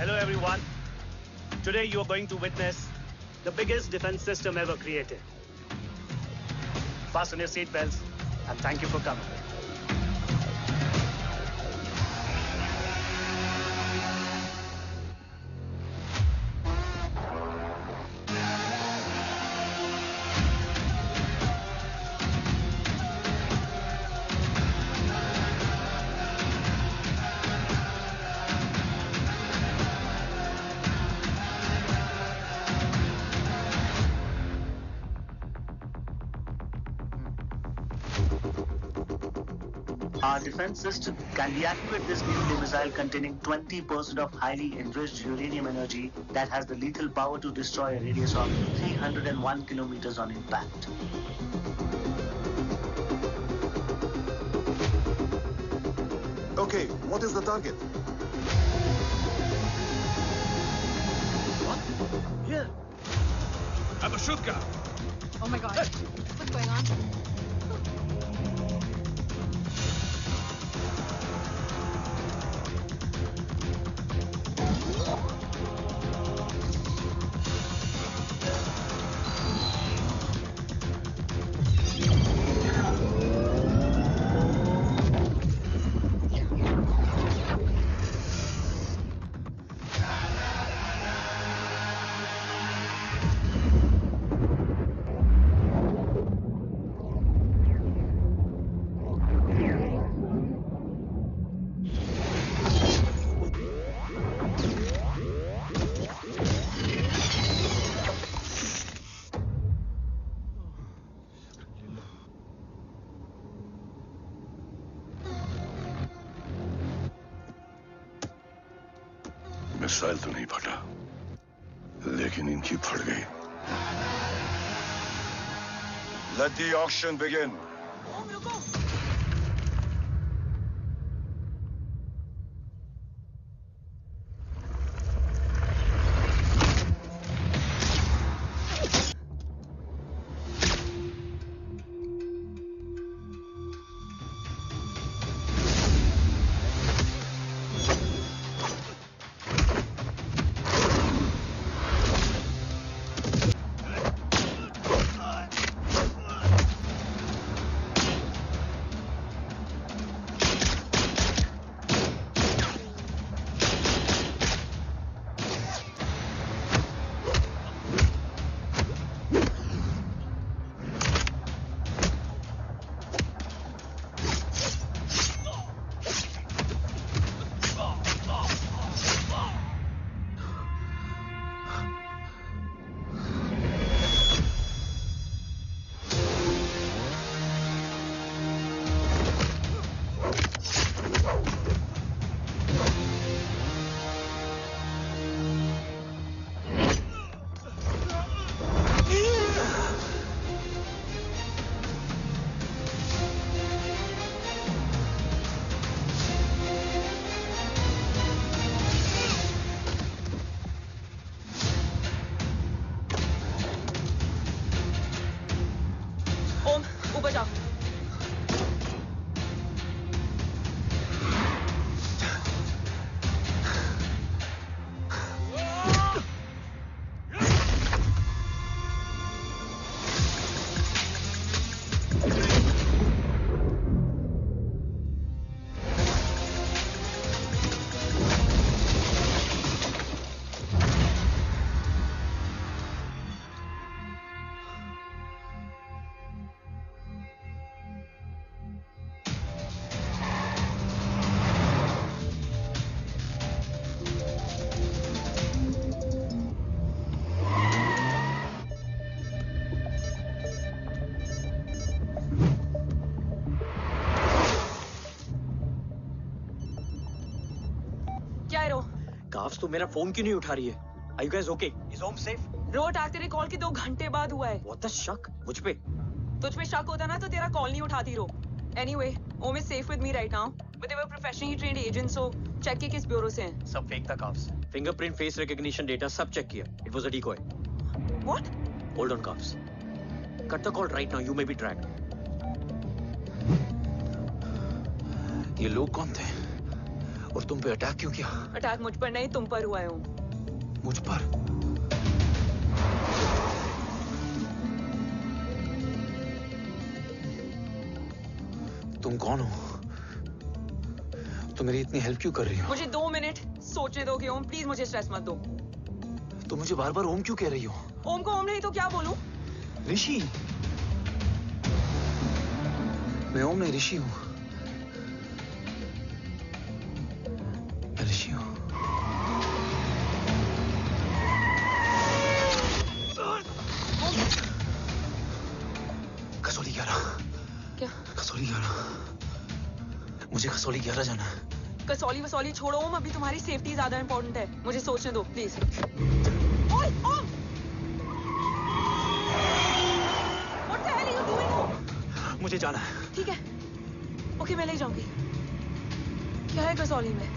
Hello everyone. Today you are going to witness the biggest defense system ever created. Fasten your seatbelts and thank you for coming. Our defense system can deactivate this nuclear missile containing 20% of highly enriched uranium energy that has the lethal power to destroy a radius of 301 kilometers on impact. Okay, what is the target? What? Here. I have a shotgun. Oh my god. What's going on? Missile तो नहीं फटा, लेकिन इनकी फट गई. Let the auction begin. Carbs तो मेरा phone क्यों नहीं उठा रही है? Are you guys okay? Is Om safe? रो अटैक तेरे कॉल के 2 घंटे बाद हुआ है. What the शक? मुझ पे? तुझ पे शक होता ना तो तेरा कॉल नहीं उठाती रो. Anyway, Om is safe with me right now. But they were professionally trained agents, so check के किस ब्यूरो से हैं. सब फेक था carbs. Fingerprint, face recognition data सब check किया. It was a decoy. What? Hold on, Kaufs. Cut the call right now. You may be tracked. ये लोग कौन थे? और तुम पे अटैक क्यों किया? अटैक मुझ पर नहीं, तुम पर हुआ है ओम। मुझ पर? तुम कौन हो? तुम मेरी इतनी हेल्प क्यों कर रही हो? मुझे 2 मिनट सोचने दोगे ओम? प्लीज मुझे स्ट्रेस मत दो। तुम मुझे बार बार ओम क्यों कह रही हो? ओम को ओम नहीं तो क्या बोलूं? ऋषि। मैं ओम नहीं, ऋषि हूं। मैं ऋषि हूं। कसौली 11। क्या? कसौली 11। मुझे कसौली 11 जाना है। कसौली वसौली छोड़ो ओम, अभी तुम्हारी सेफ्टी ज्यादा इंपॉर्टेंट है। मुझे सोचने दो प्लीज। ओए ओम! What the hell are you doing, ओम? मुझे जाना है। ठीक है, ओके मैं ले जाऊंगी। क्या है कसौली में?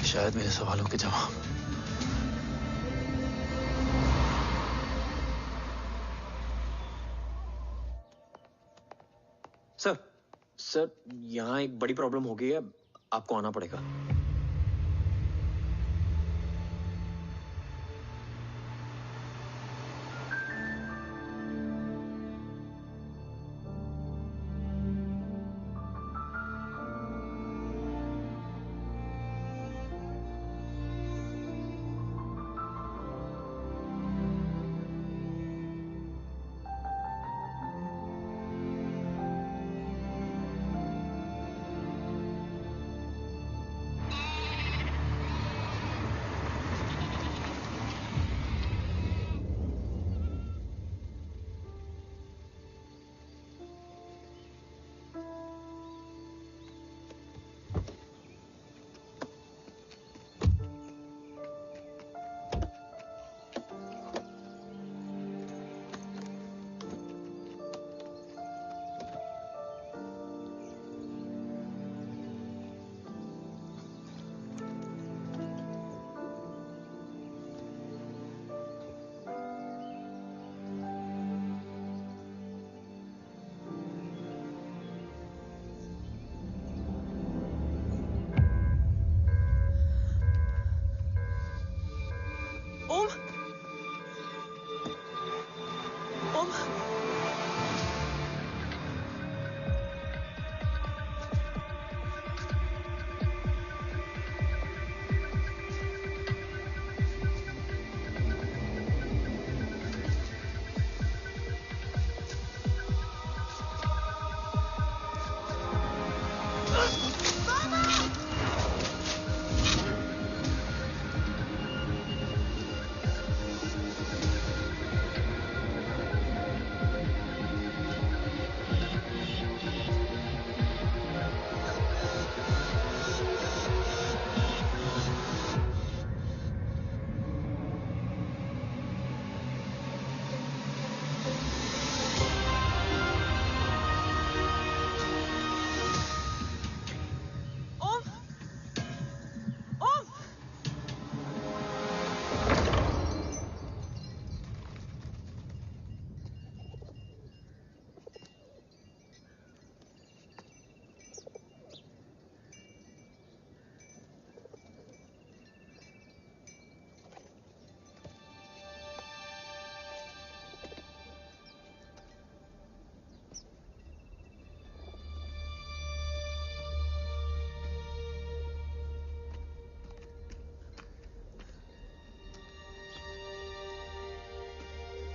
शायद मेरे सवालों के जवाब। सर, यहाँ एक बड़ी प्रॉब्लम हो गई है, आपको आना पड़ेगा। ओम! ओम! ओम! ओम!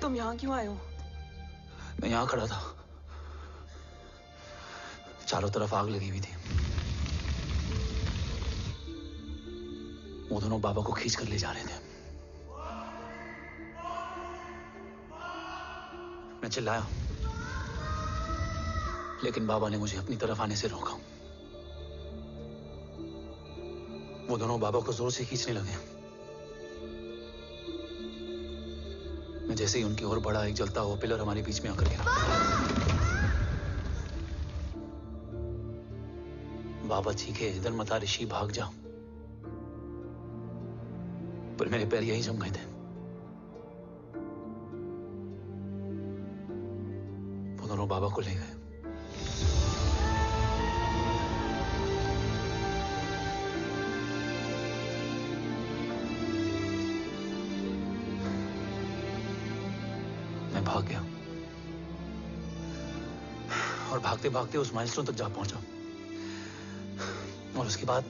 तुम यहाँ क्यों आए हो? मैं यहाँ खड़ा था, चारों तरफ आग लगी हुई थी। वो दोनों बाबा को खींच कर ले जा रहे थे। मैं चिल्लाया, लेकिन बाबा ने मुझे अपनी तरफ आने से रोका। वो दोनों बाबा को जोर से खींचने लगे। मैं जैसे ही उनकी ओर बढ़ा, एक जलता हुआ पिलर हमारे बीच में आकर गिरा। बाबा चीखे, इधर मत आ ऋषि, भाग जा। पर मेरे पैर यहीं जम गए थे। वो दोनों बाबा को ले गए। भाग गया और भागते भागते उस माइलस्टोन तक जा पहुंचा और उसके बाद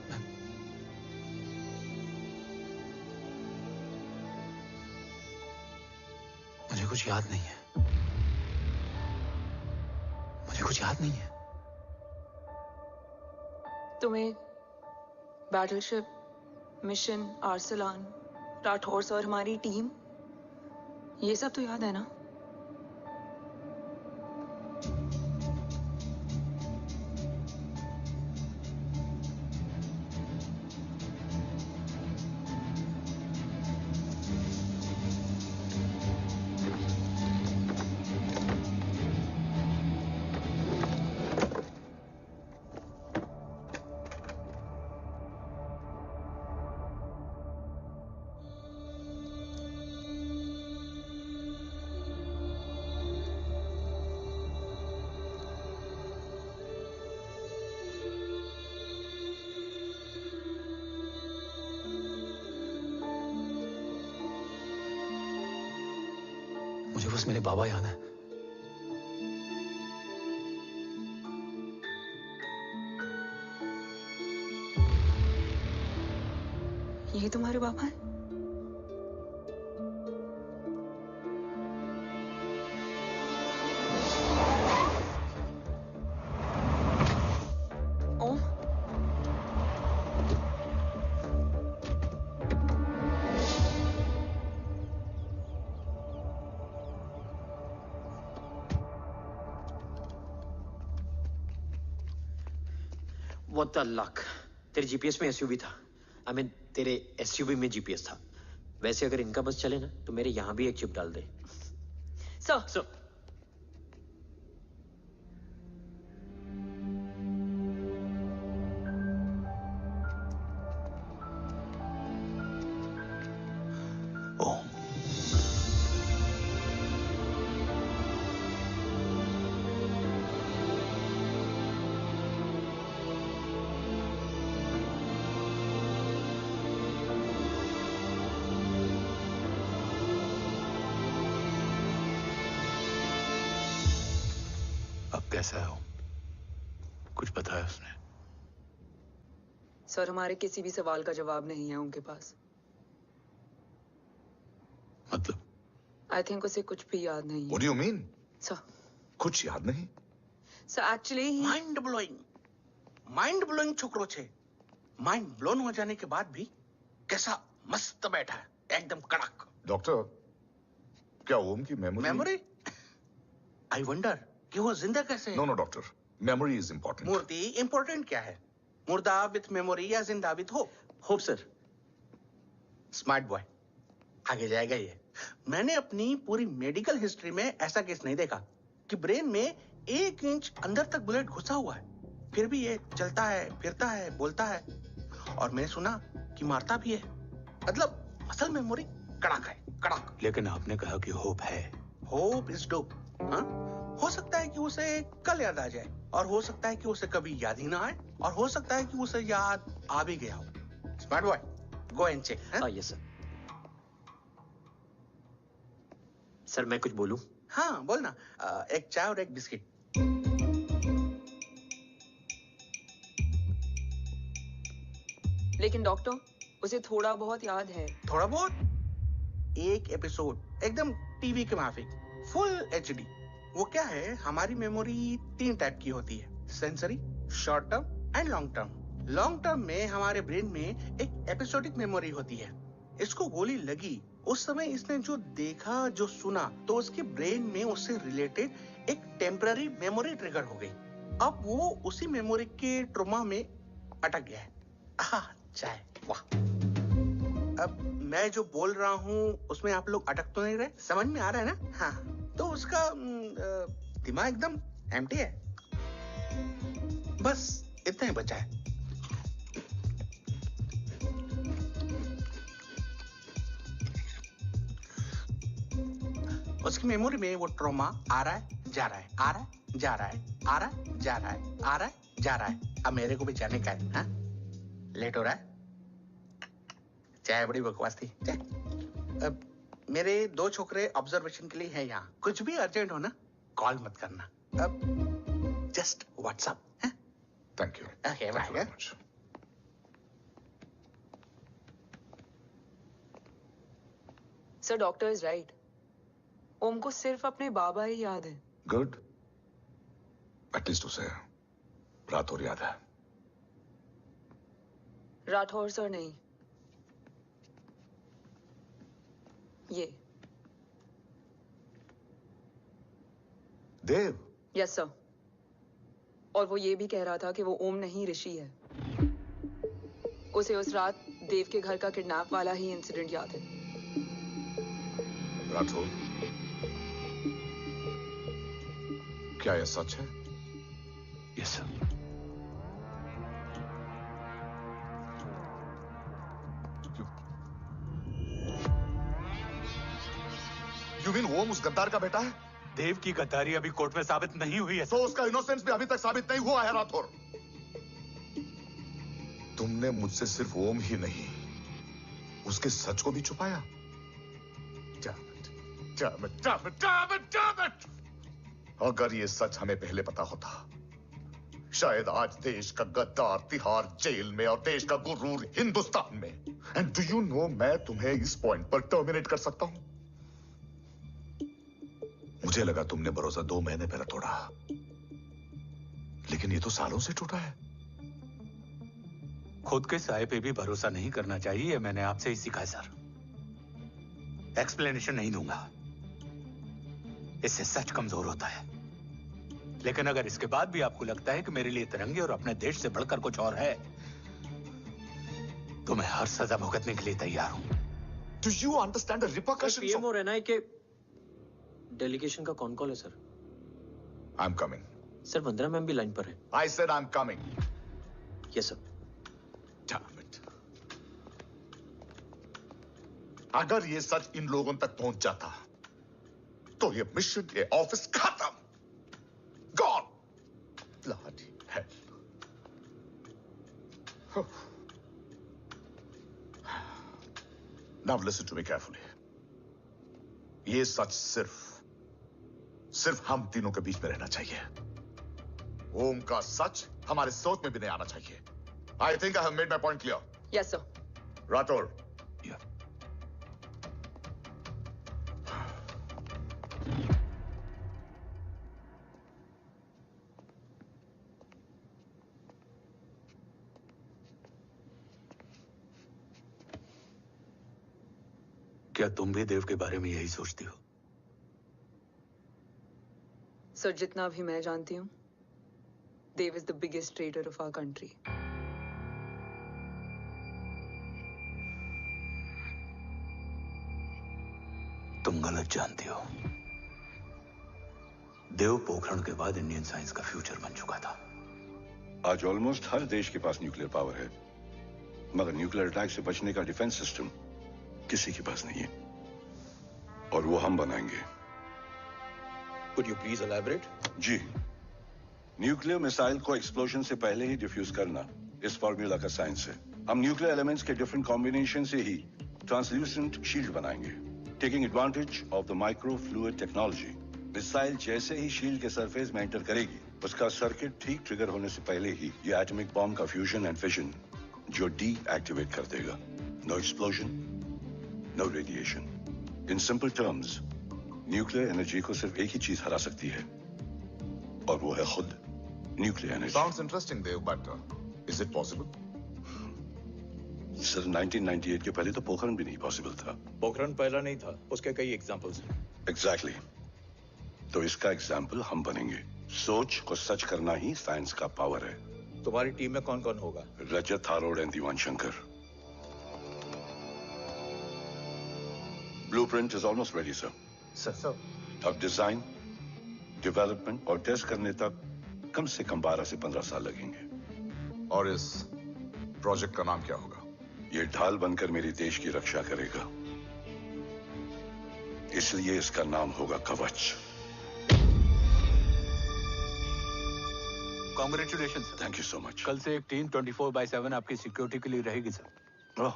मुझे कुछ याद नहीं है। मुझे कुछ याद नहीं है। तुम्हें बैटलशिप, मिशन, आर्सलान, राठौर और हमारी टीम, ये सब तो याद है ना? मुझे बस मेरे बाबा याद है। ये तुम्हारे पापा हैं? ओम? What the luck? तेरे जीपीएस में एसयूवी था। I mean, तेरे एसयूवी में जीपीएस था। वैसे अगर इनका बस चले ना तो मेरे यहाँ भी एक चिप डाल दे। सर, ओम, अब कैसा है ओम? कुछ पता है उसने? सर, हमारे किसी भी सवाल का जवाब नहीं है उनके पास। मतलब? आई थिंक उसे कुछ भी याद नहीं है। What do you mean? Sir, कुछ याद नहीं? सर एक्चुअली माइंड ब्लोइंग छोकरो छे। माइंड ब्लोन हो जाने के बाद भी कैसा मस्त बैठा है, एकदम कड़क। डॉक्टर, क्या ओम की मेमोरी? आई वंडर कि वो जिंदा कैसे है? No doctor, memory is important. मूर्ति इंपॉर्टेंट क्या है? मुर्दा विथ मेमोरी या जिंदा with hope? Hope sir. Smart boy, आगे जाएगा ये। मैंने अपनी पूरी मेडिकल हिस्ट्री में ऐसा केस नहीं देखा कि ब्रेन में 1 इंच अंदर तक बुलेट घुसा हुआ है, फिर भी ये चलता है, फिरता है, बोलता है, और मैंने सुना कि मारता भी है। मतलब असल मेमोरी कड़क है, कड़क। लेकिन आपने कहा कि होप है। Hope is dope. हाँ, हो सकता है कि उसे कल याद आ जाए, और हो सकता है कि उसे कभी याद ही ना आए, और हो सकता है कि उसे याद आ भी गया हो। Smart boy, go and check. Yes sir. Sir मैं कुछ बोलूं? हाँ बोलना। एक चाय और एक बिस्किट। लेकिन डॉक्टर, उसे थोड़ा बहुत याद है। थोड़ा बहुत? एक एपिसोड एकदम टीवी के माफिक, फुल एचडी। वो क्या है, हमारी मेमोरी 3 टाइप की होती है, sensory, short term and long term. Long term में हमारे ब्रेन में एक एपिसोडिक मेमोरी होती है। इसको गोली लगी उस समय इसने जो देखा, जो सुना, तो उसके ब्रेन में उससे रिलेटेड एक टेम्पररी मेमोरी ट्रिगर हो गई। अब वो उसी मेमोरी के ट्रॉमा में अटक गया है। चाय, वाह। अब मैं जो बोल रहा हूँ उसमें आप लोग अटक तो नहीं रहे? समझ में आ रहा है ना? हाँ, तो उसका दिमाग एकदम एम्प्टी है। बस इतना ही बचा है। उसकी मेमोरी में वो ट्रॉमा आ रहा है, जा रहा है, आ रहा है, जा रहा है, आ रहा है, जा रहा है, आ रहा है, जा रहा है। अब मेरे को भी जाने का है। हाँ, लेट हो रहा है। चाय बड़ी बकवास थी। चाय। अब मेरे 2 छोकरे ऑब्जर्वेशन के लिए हैं यहाँ। कुछ भी अर्जेंट हो ना, कॉल मत करना। अब just WhatsApp. Thank you. Okay bye. Sir doctor is right. Om को सिर्फ अपने बाबा ही याद है। गुड। एटलीस्ट उसे राठौर याद है। राठौर सर नहीं, ये देव। Yes sir. और वो ये भी कह रहा था कि वो ओम नहीं ऋषि है। उसे उस रात देव के घर का किडनैप वाला ही इंसिडेंट याद है। राठौर, क्या यह सच है? Yes sir. यू मीन ओम उस गद्दार का बेटा है? देव की गद्दारी अभी कोर्ट में साबित नहीं हुई है। तो उसका इनोसेंस भी अभी तक साबित नहीं हुआ है राठौर। तुमने मुझसे सिर्फ ओम ही नहीं, उसके सच को भी छुपाया। Damn it! अगर ये सच हमें पहले पता होता, शायद आज देश का गद्दार तिहाड़ जेल में और देश का गुरूर हिंदुस्तान में। एंड डू यू नो, मैं तुम्हें इस पॉइंट पर टर्मिनेट कर सकता हूं। मुझे लगा तुमने भरोसा 2 महीने पहले तोड़ा, लेकिन ये तो सालों से टूटा है। खुद के साए पे भी भरोसा नहीं करना चाहिए, मैंने आपसे ही सीखा है सर। एक्सप्लेनेशन नहीं दूंगा, इससे सच कमजोर होता है। लेकिन अगर इसके बाद भी आपको लगता है कि मेरे लिए तिरंगे और अपने देश से बढ़कर कुछ और है, तो मैं हर सजा भुगतने के लिए तैयार हूं। Do you understand the repercussions? PM और एनआई के डेलीगेशन का कौन कॉल है sir? I'm coming. Sir Vandana ma'am भी लाइन पर है। I said I'm coming. Yes sir. Damn it. अगर ये सच इन लोगों तक पहुंच जाता, तो ये मिशन, ये ऑफिस खत्म। Gone. Bloody hell. Now listen to me carefully. ये सच सिर्फ हम तीनों के बीच में रहना चाहिए। ओम का सच हमारे सोच में भी नहीं आना चाहिए। I think I have made my point clear. Yes sir. Rathore, Yeah. क्या तुम भी देव के बारे में यही सोचती हो? सर जितना भी मैं जानती हूँ, Dev is the biggest trader of our country. तुम गलत जानती हो। देव पोखरण के बाद इंडियन साइंस का फ्यूचर बन चुका था। आज ऑलमोस्ट हर देश के पास न्यूक्लियर पावर है, मगर न्यूक्लियर अटैक से बचने का डिफेंस सिस्टम किसी के पास नहीं है, और वो हम बनाएंगे। Could you please elaborate? जी, न्यूक्लियर मिसाइल को एक्सप्लोजन से पहले ही डिफ्यूज करना इस फॉर्मूला का साइंस है। हम न्यूक्लियर एलिमेंट्स के डिफरेंट कॉम्बिनेशन से ही ट्रांसल्यूसेंट शील्ड बनाएंगे, taking advantage of the micro fluid technology. Missile जैसे ही शील्ड के सरफेस में एंटर करेगी, उसका सर्किट ठीक ट्रिगर होने से पहले ही ये एटॉमिक बॉम्ब का फ्यूजन एंड फिशन जो डीएक्टिवेट कर देगा। No explosion, no radiation. In simple terms, nuclear energy को सिर्फ एक ही चीज हरा सकती है, और वो है खुद nuclear energy. Sounds interesting, Dev, but is it possible? Sir 1998 के पहले तो पोखरण भी नहीं पॉसिबल था। पोखरण पहला नहीं था, उसके कई एग्जांपल्स हैं। एग्जैक्टली। तो इसका एग्जाम्पल हम बनेंगे। सोच को सच करना ही साइंस का पावर है। तुम्हारी टीम में कौन कौन होगा? रजत हारोड and Diwan Shankar. Blueprint is almost ready sir. Sir, अब डिजाइन, डेवलपमेंट और टेस्ट करने तक कम से कम 12 से 15 साल लगेंगे। और इस प्रोजेक्ट का नाम क्या होगा? ये ढाल बनकर मेरे देश की रक्षा करेगा, इसलिए इसका नाम होगा कवच। Congratulation thank you so much. कल से एक टीम 24/7 आपकी सिक्योरिटी के लिए रहेगी सर। ओह,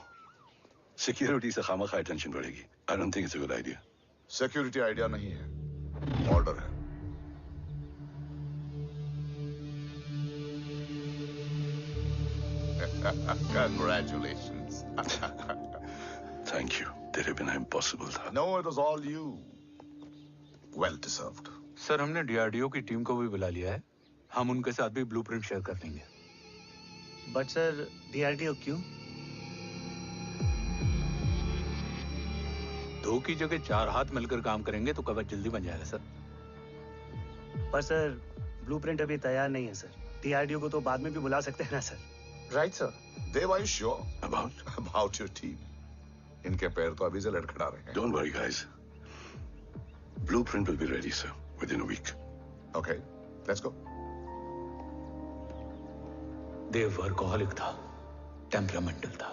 सिक्योरिटी से खामखा टेंशन बढ़ेगी। I don't think it's a good idea. Security idea नहीं है, ऑर्डर है। Congratulations. Thank you. तेरे बिना इम्पॉसिबल था। No, it was all you. Well deserved. Sir हमने डीआरडीओ की टीम को भी बुला लिया है, हम उनके साथ भी ब्लूप्रिंट शेयर कर लेंगे। बट सर डीआरडीओ क्यों? 2 की जगह 4 हाथ मिलकर काम करेंगे तो कवच जल्दी बन जाएगा सर। पर सर ब्लूप्रिंट अभी तैयार नहीं है सर, डीआरडीओ को तो बाद में भी बुला सकते हैं ना sir. Right sir. Dev, are you sure about your team? इनके पैर तो अभी से लड़खड़ा रहे हैं। Don't worry, guys. Blueprint will be ready, sir, within a week. Okay, let's go. Dev workaholic था, टेम्परामेंटल था।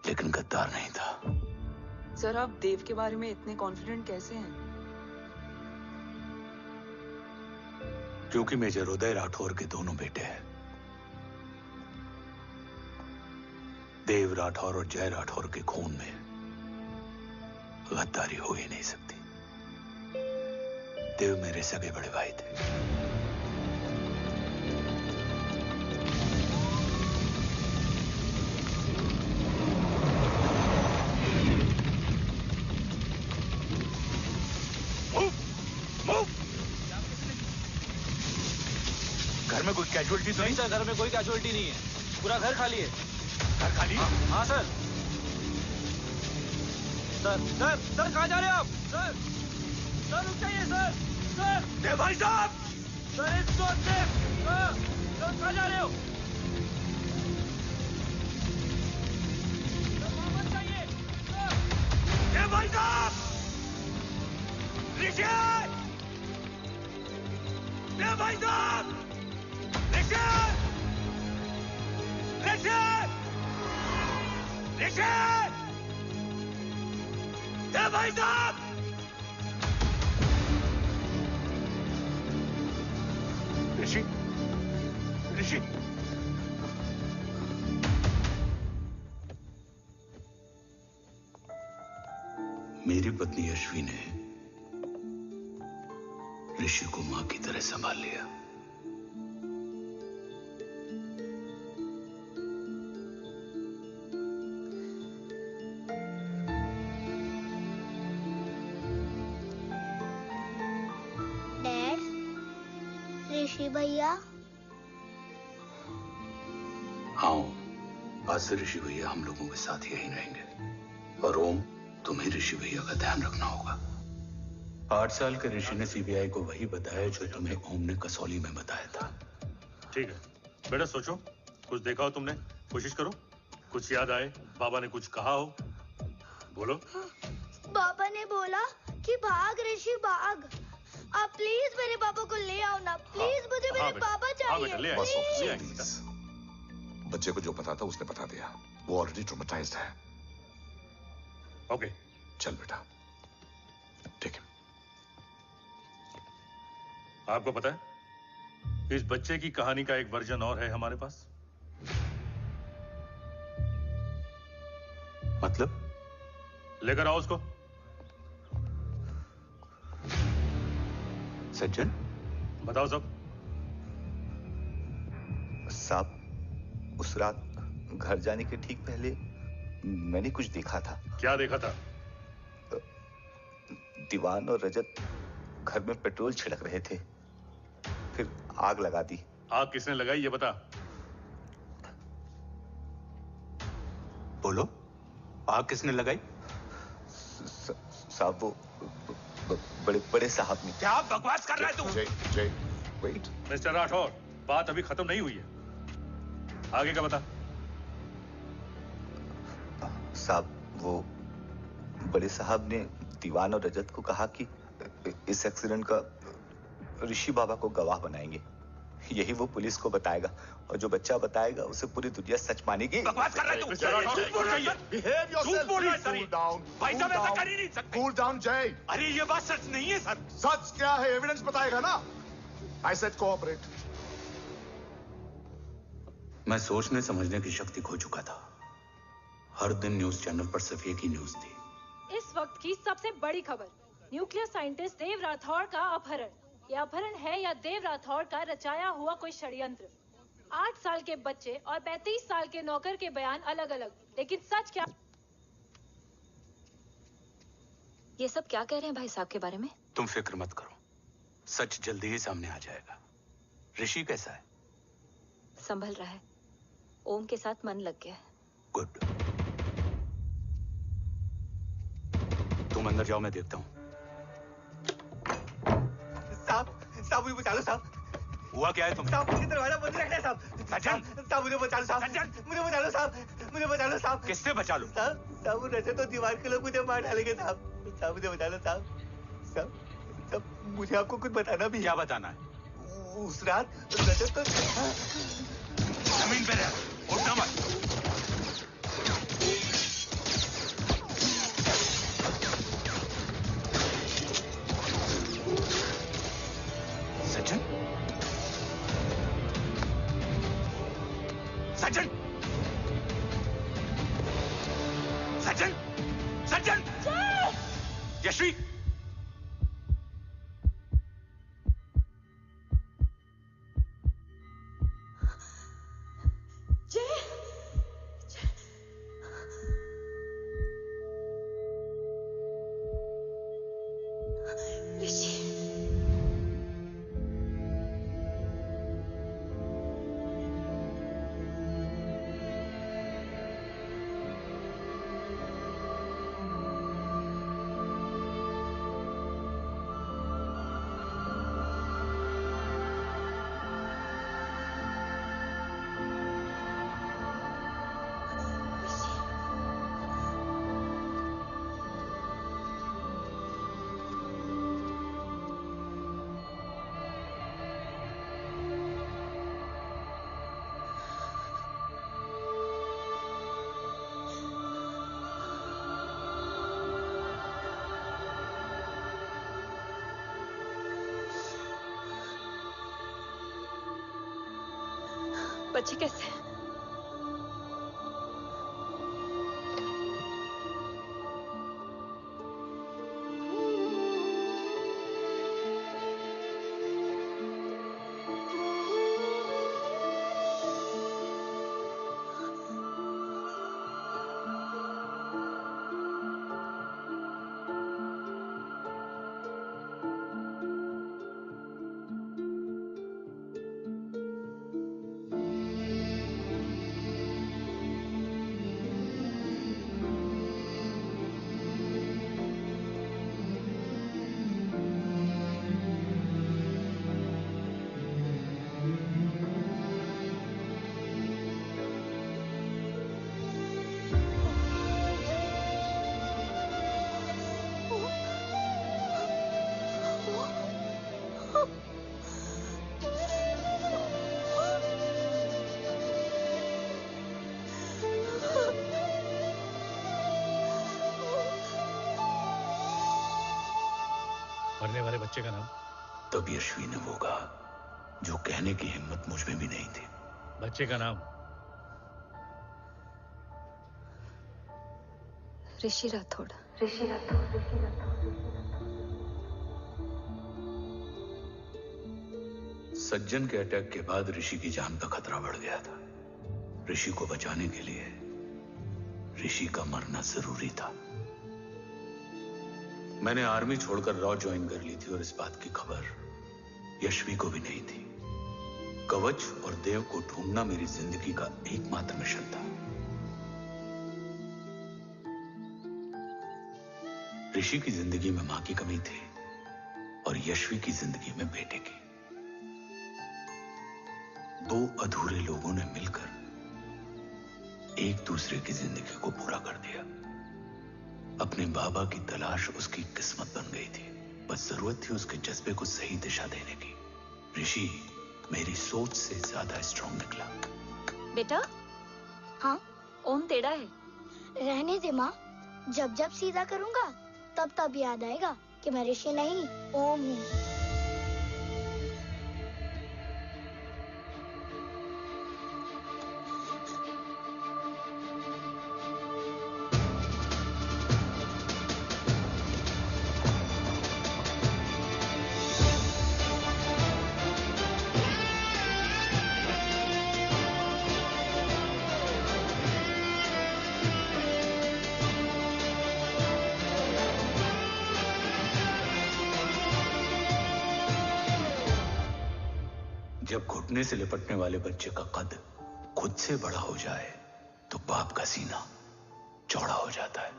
लेकिन गद्दार नहीं था। सर आप देव के बारे में इतने कॉन्फिडेंट कैसे हैं? क्योंकि मेजर उदय राठौर के दोनों बेटे हैं। देव राठौर और जय राठौर के खून में गद्दारी हो ही नहीं सकती। देव मेरे सगे बड़े भाई थे। घर में कोई कैजुअलिटी तो नहीं? सर घर में कोई कैजुअलिटी नहीं है, पूरा घर खाली है। घर खाली? हाँ सर। सर सर सर कहाँ जा रहे हैं आप? सर सर रुक जाइए सर। सर देव भाई साहब! सर इसको सर कहाँ जा रहे हो? सर वापस जाइए सर। देव भाई साहब! ऋषि! देव भाई साहब! ऋषि! ऋषि! ऋषि! देव भाई साहब! ऋषि! ऋषि! मेरी पत्नी यशवी ने ऋषि को मां की तरह संभाल लिया। डैड, ऋषि भैया। हाँ, आज से ऋषि भैया हम लोगों के साथ यहीं रहेंगे। और ओम, तुम्हें ऋषि भैया का ध्यान रखना होगा। 8 साल के ऋषि ने सीबीआई को वही बताया जो तुम्हें ओम ने कसौली में बताया था। ठीक है बेटा, सोचो, कुछ देखा हो तुमने, कोशिश करो, कुछ याद आए, बाबा ने कुछ कहा हो, बोलो। पापा ने बोला कि भाग ऋषि भाग। आप प्लीज मेरे पापा को ले आओ ना, प्लीज। मुझे मेरे पापा चाहिए। प्लीज। बच्चे को जो पता था उसने बता दिया, वो ऑलरेडी ट्रॉमेटाइज्ड है। ओके चल बेटा, ठीक है। आपको पता है इस बच्चे की कहानी का एक वर्जन और है हमारे पास। मतलब? लेकर आओ उसको। सज्जन, बताओ सब। साहब, उस रात घर जाने के ठीक पहले मैंने कुछ देखा था। क्या देखा था? दीवान और रजत घर में पेट्रोल छिड़क रहे थे, फिर आग लगा दी। आग किसने लगाई ये बता। बोलो, आग किसने लगाई? साहब वो बड़े बड़े साहब ने। क्या बकवास कर रहा है तू? जय, वेट। मिस्टर राठौर, बात अभी खत्म नहीं हुई है, आगे का बता। साहब वो बड़े साहब ने दीवान और रजत को कहा कि इस एक्सीडेंट का ऋषि बाबा को गवाह बनाएंगे। यही वो पुलिस को बताएगा, और जो बच्चा बताएगा उसे पूरी दुनिया सच मानेगी। बकवास कर रहा है तू? झूठ बोल रहा है। झूठ बोल रहा है सर। भाई साहब ऐसा कर ही नहीं सकते। कूल डाउन जय। अरे ये बात सच नहीं है सर। सच क्या है, एविडेंस बताएगा ना। I said cooperate. मैं सोचने समझने की शक्ति खो चुका था। हर दिन न्यूज चैनल पर सिर्फ एक ही न्यूज थी। इस वक्त की सबसे बड़ी खबर, न्यूक्लियर साइंटिस्ट देव राठौड़ का अपहरण। यह अपहरण है या देव राठौड़ का रचाया हुआ कोई षड्यंत्र। 8 साल के बच्चे और 35 साल के नौकर के बयान अलग अलग, लेकिन सच क्या? ये सब क्या कह रहे हैं भाई साहब के बारे में? तुम फिक्र मत करो, सच जल्दी ही सामने आ जाएगा। ऋषि कैसा है? संभल रहा है। ओम के साथ मन लग गया है। गुड। तुम अंदर जाओ, मैं देखता हूँ। साहब मुझे बचा लो साहब। हुआ क्या है तुम? साहब मुझे दरवाजा बंद रखना है साहब। सज्जन, साहब मुझे बचा लो साहब। सज्जन मुझे बचा लो साहब। मुझे बचा लो साहब। किससे बचा लो? साहब रजत तो दीवार के लोग मुझे मार डालेंगे साहब। साहब मुझे बचा लो साहब। साहब मुझे आपको कुछ बताना भी। क्या बताना है? उस रात रजत तो जमीन पे रह, उठना मत। सज्जन, सज्जन, सज्जन, सज्जन, यश्वी, बच्चे कैसे हैं? मरने वाले बच्चे का नाम? तब यश्वी ने वो कहा जो कहने की हिम्मत मुझ में भी नहीं थी। बच्चे का नाम? ऋषि राठौड़। सज्जन के अटैक के बाद ऋषि की जान का खतरा बढ़ गया था। ऋषि को बचाने के लिए ऋषि का मरना जरूरी था। मैंने आर्मी छोड़कर रॉ ज्वाइन कर ली थी और इस बात की खबर यश्वी को भी नहीं थी। कवच और देव को ढूंढना मेरी जिंदगी का एकमात्र मिशन था। ऋषि की जिंदगी में मां की कमी थी और यश्वी की जिंदगी में बेटे की। दो अधूरे लोगों ने मिलकर एक दूसरे की जिंदगी को पूरा कर दिया। अपने बाबा की तलाश उसकी किस्मत बन गई थी। बस जरूरत थी उसके जज्बे को सही दिशा देने की। ऋषि मेरी सोच से ज्यादा स्ट्रांग निकला। बेटा, हाँ ओम टेढ़ा है। रहने दे माँ, जब जब सीधा करूंगा तब तब याद आएगा कि मैं ऋषि नहीं ओम हूँ। जब घुटने से लिपटने वाले बच्चे का कद खुद से बड़ा हो जाए तो बाप का सीना चौड़ा हो जाता है।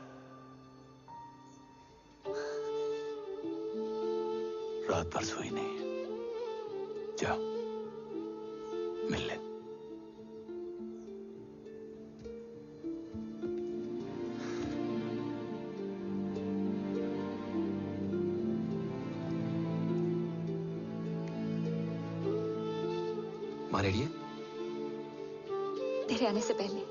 रात भर सोई नहीं है, जा मिल ले। माँ रेडी है? तेरे आने से पहले।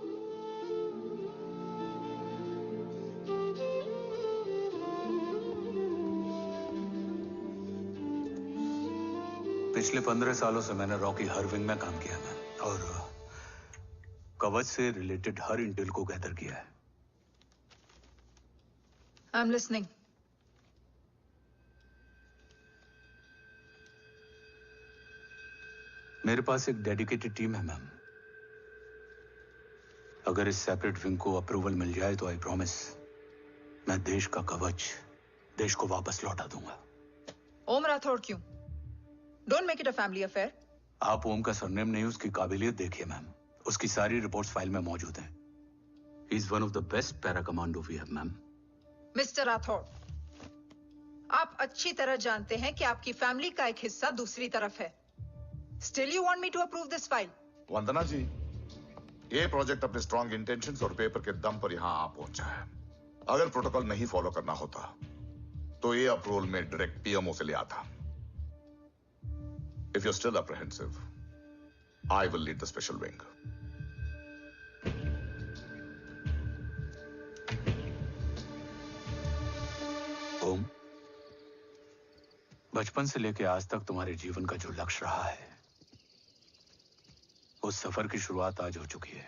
पिछले 15 सालों से मैंने रॉकी हर विंग में काम किया है और कवच से रिलेटेड हर इंटेल को गैदर किया है। I am listening. मेरे पास एक डेडिकेटेड टीम है मैम। अगर इस सेपरेट विंग को अप्रूवल मिल जाए तो आई प्रॉमिस मैं देश का कवच देश को वापस लौटा दूंगा। ओम राठौड़ क्यों? Don't make it a family affair. आप ओम का सरनेम नहीं, उसकी काबिलियत देखिए मैम। उसकी सारी रिपोर्ट्स फाइल में मौजूद हैं। He is one of the best para commando we have ma'am. Mister Rathod, आप अच्छी तरह जानते हैं कि आपकी फैमिली का एक हिस्सा दूसरी तरफ है। Still you want me to approve this file? वंदना जी, ये प्रोजेक्ट अपने स्ट्रॉन्ग इंटेंशंस और पेपर के दम पर यहां आ पहुंचा है। अगर प्रोटोकॉल नहीं फॉलो करना होता तो ये अप्रूवल में डायरेक्ट पीएमओ से ले आता। If you're still apprehensive, I will lead the special wing. ओम, बचपन से लेकर आज तक तुम्हारे जीवन का जो लक्ष्य रहा है, उस सफर की शुरुआत आज हो चुकी है।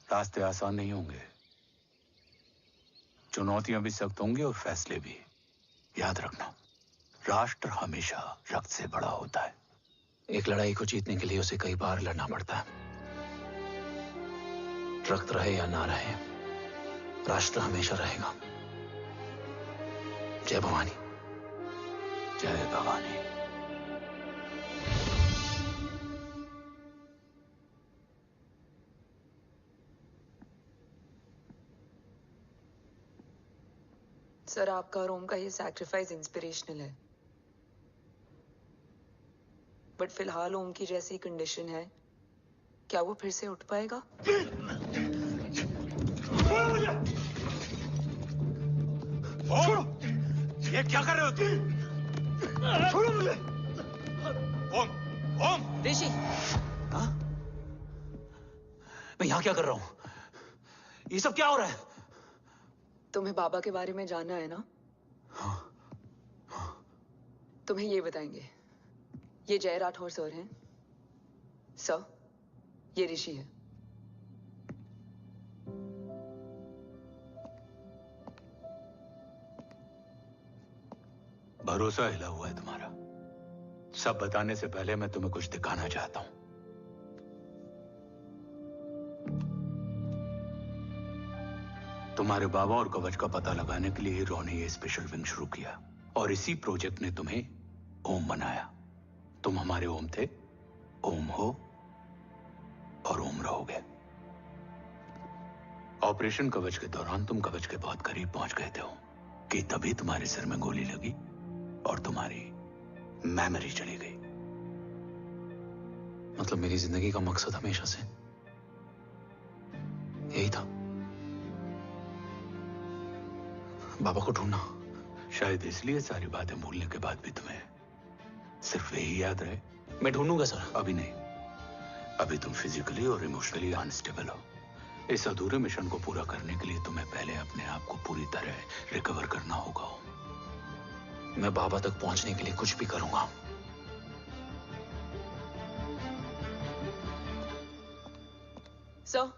रास्ते आसान नहीं होंगे, चुनौतियां भी सख्त होंगी और फैसले भी। याद रखना, राष्ट्र हमेशा रक्त से बड़ा होता है। एक लड़ाई को जीतने के लिए उसे कई बार लड़ना पड़ता है। रक्त रहे या ना रहे, राष्ट्र हमेशा रहेगा। जय भवानी। जय भवानी। सर, आपका और ओम का ये सैक्रिफाइस इंस्पिरेशनल है, बट फिलहाल ओम की जैसी कंडीशन है, क्या वो फिर से उठ पाएगा? छोड़ो! ये क्या कर रहे हो तुम? छोड़ो मुझे! ओम! ओम! ऋषि! हाँ? मैं यहाँ क्या कर रहा हूँ? ये सब क्या हो रहा है? तुम्हें बाबा के बारे में जानना है ना? तुम्हें ये बताएंगे। ये जय राठौर सर हैं। सर, ये ऋषि है। भरोसा हिला हुआ है तुम्हारा। सब बताने से पहले मैं तुम्हें कुछ दिखाना चाहता हूं। तुम्हारे बाबा और कवच का पता लगाने के लिए रॉ ने ये स्पेशल विंग शुरू किया और इसी प्रोजेक्ट ने तुम्हें ओम बनाया। तुम हमारे ओम थे, ओम हो और ओम रहोगे। ऑपरेशन कवच के दौरान तुम कवच के बहुत करीब पहुंच गए थे कि तभी तुम्हारे सिर में गोली लगी और तुम्हारी मेमोरी चली गई। मतलब मेरी जिंदगी का मकसद हमेशा से यही था, बाबा को ढूंढना। शायद इसलिए सारी बातें भूलने के बाद भी तुम्हें सिर्फ यही याद रहे। मैं ढूंढूंगा सर। अभी नहीं, अभी तुम फिजिकली और इमोशनली अनस्टेबल हो। इस अधूरे मिशन को पूरा करने के लिए तुम्हें पहले अपने आप को पूरी तरह रिकवर करना होगा। मैं बाबा तक पहुंचने के लिए कुछ भी करूंगा। सर,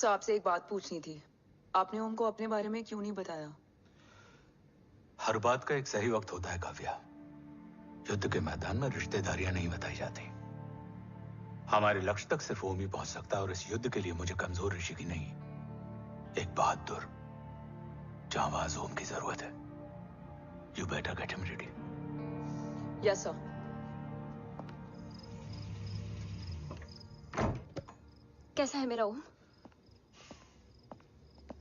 आपसे एक बात पूछनी थी। आपने ओम को अपने बारे में क्यों नहीं बताया? हर बात का एक सही वक्त होता है काव्या। युद्ध के मैदान में रिश्तेदारियां नहीं बताई जाती। हमारे लक्ष्य तक सिर्फ ओम ही पहुंच सकता है और इस युद्ध के लिए मुझे कमजोर ऋषि की नहीं, एक बहादुर जांबाज ओम की जरूरत है। You better get him ready. Yes sir. कैसा है मेरा ओम?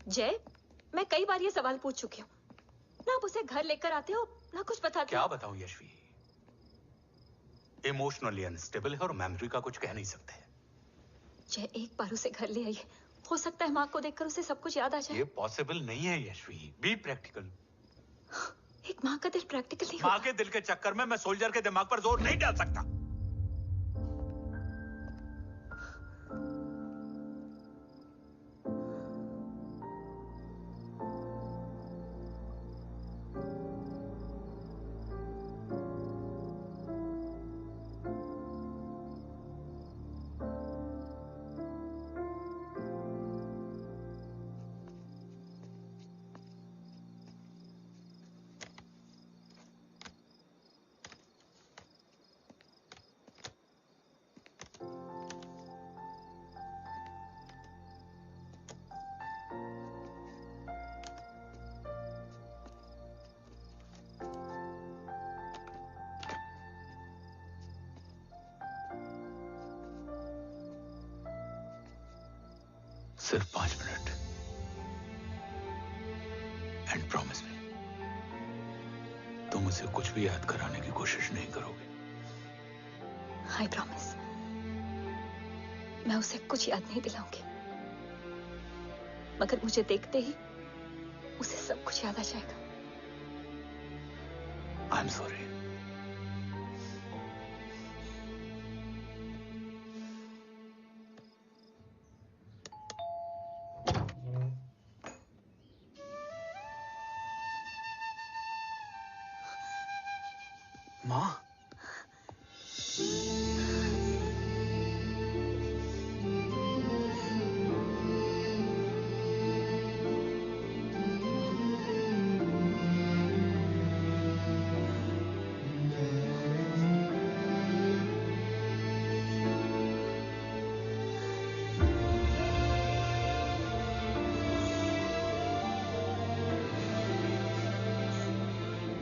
जय, मैं कई बार ये सवाल पूछ चुकी हूँ। ना आप उसे घर लेकर आते हो, ना कुछ बताते क्या हो। बताऊं यशवी, इमोशनली अनस्टेबल है और मेमोरी का कुछ कह नहीं सकते। जय, एक बार उसे घर ले आइए, हो सकता है माँ को देखकर उसे सब कुछ याद आ जाए। ये पॉसिबल नहीं है यशवी, बी प्रैक्टिकल। एक माँ का दिल प्रैक्टिकल नहीं माँ के दिल के चक्कर में मैं सोल्जर के दिमाग पर जोर नहीं डाल सकता। सिर्फ 5 मिनट एंड प्रॉमिस मी, तुम उसे कुछ भी याद कराने की कोशिश नहीं करोगे। आई प्रॉमिस, मैं उसे कुछ याद नहीं दिलाऊंगी, मगर मुझे देखते ही उसे सब कुछ याद आ जाएगा। I am sorry. माँ,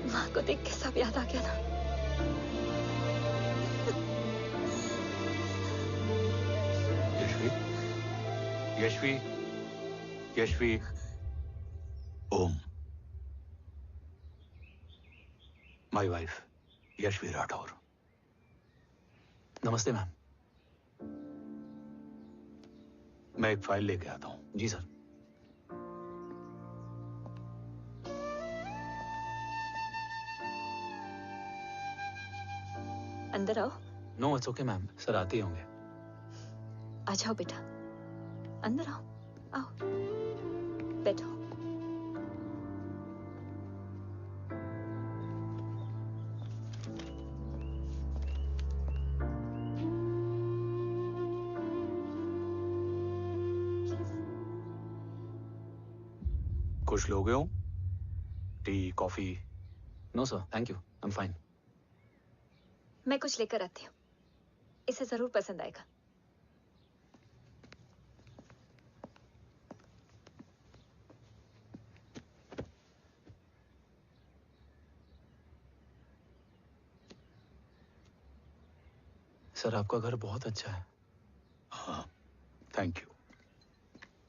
माँ को देख के सब याद आ गया ना। Yashvi, Yashvi, Om, my wife Yashvi Rathore. नमस्ते मैम। मैं एक फाइल लेके आता हूं। जी सर। अंदर आओ। No it's okay ma'am, sir आते ही होंगे। आ जाओ बेटा, अंदर आओ, आओ, बैठो। कुछ लोगे हो? Tea, coffee? No sir, thank you, I am fine. मैं कुछ लेकर आती हूँ, इसे जरूर पसंद आएगा। सर आपका घर बहुत अच्छा है। हाँ, थैंक यू।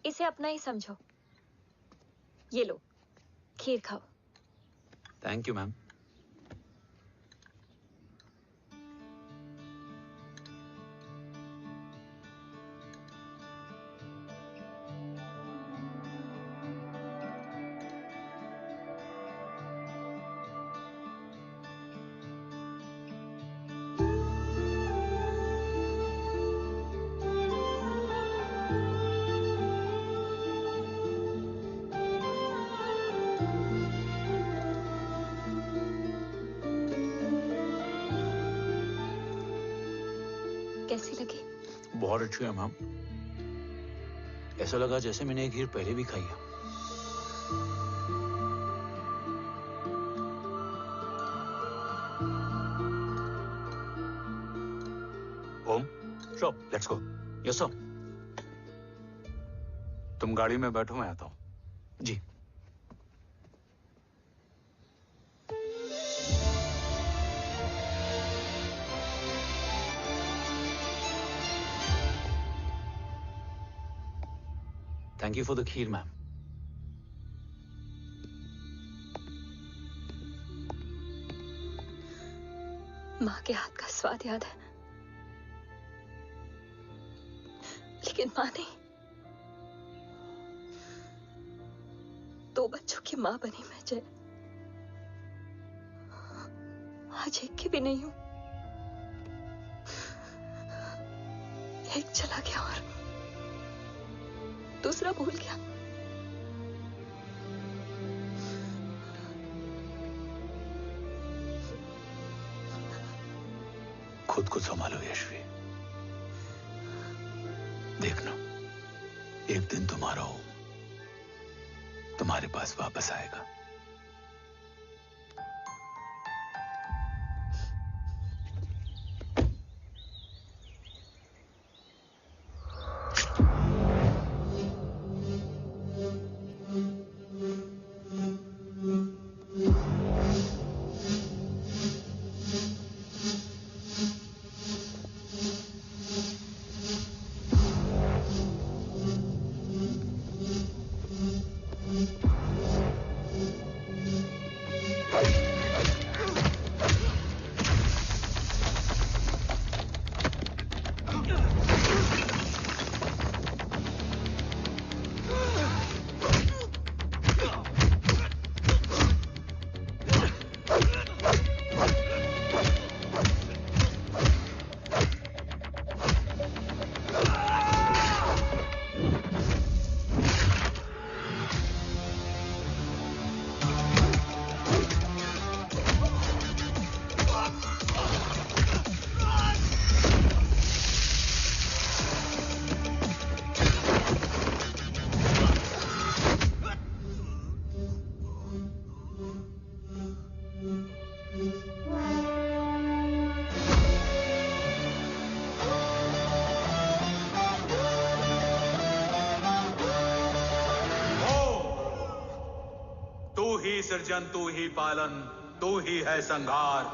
इसे अपना ही समझो। ये लो, खीर खाओ। Thank you ma'am. कैसी लगी? बहुत अच्छी है मैम। ऐसा लगा जैसे मैंने एक खीर पहले भी खाई है। Om, sure, let's go. Yes sir. तुम गाड़ी में बैठो, मैं आता हूं। जी। Thank you for the kheer, ma'am. माँ के हाथ का स्वाद याद है, लेकिन माँ नहीं। 2 बच्चों की माँ बनी मैं जय। आज एक की भी नहीं हूं। एक चला गया और दूसरा भूल गया। खुद को संभालो यशवी। देखना, एक दिन तुम्हारा हो तुम्हारे पास वापस आएगा। सृजन तू ही पालन, तू ही है संहार,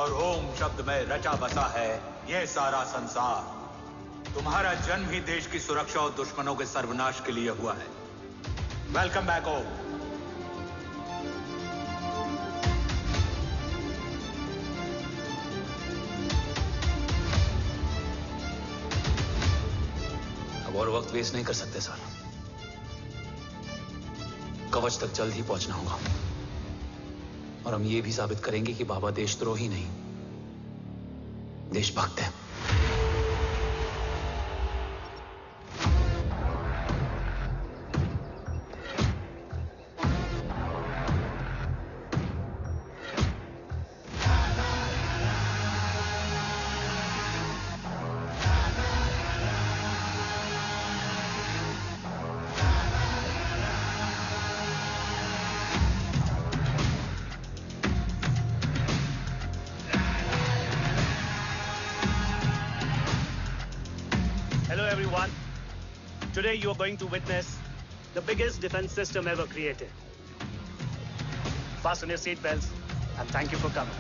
और ओम शब्द में रचा बसा है यह सारा संसार। तुम्हारा जन्म ही देश की सुरक्षा और दुश्मनों के सर्वनाश के लिए हुआ है। वेलकम बैक ओम। अब और वक्त वेस्ट नहीं कर सकते सर। कवच तक जल्द ही पहुंचना होगा और हम ये भी साबित करेंगे कि बाबा देशद्रोही नहीं, देशभक्त है। Today you are going to witness the biggest defense system ever created. Fasten your seat belts and thank you for coming.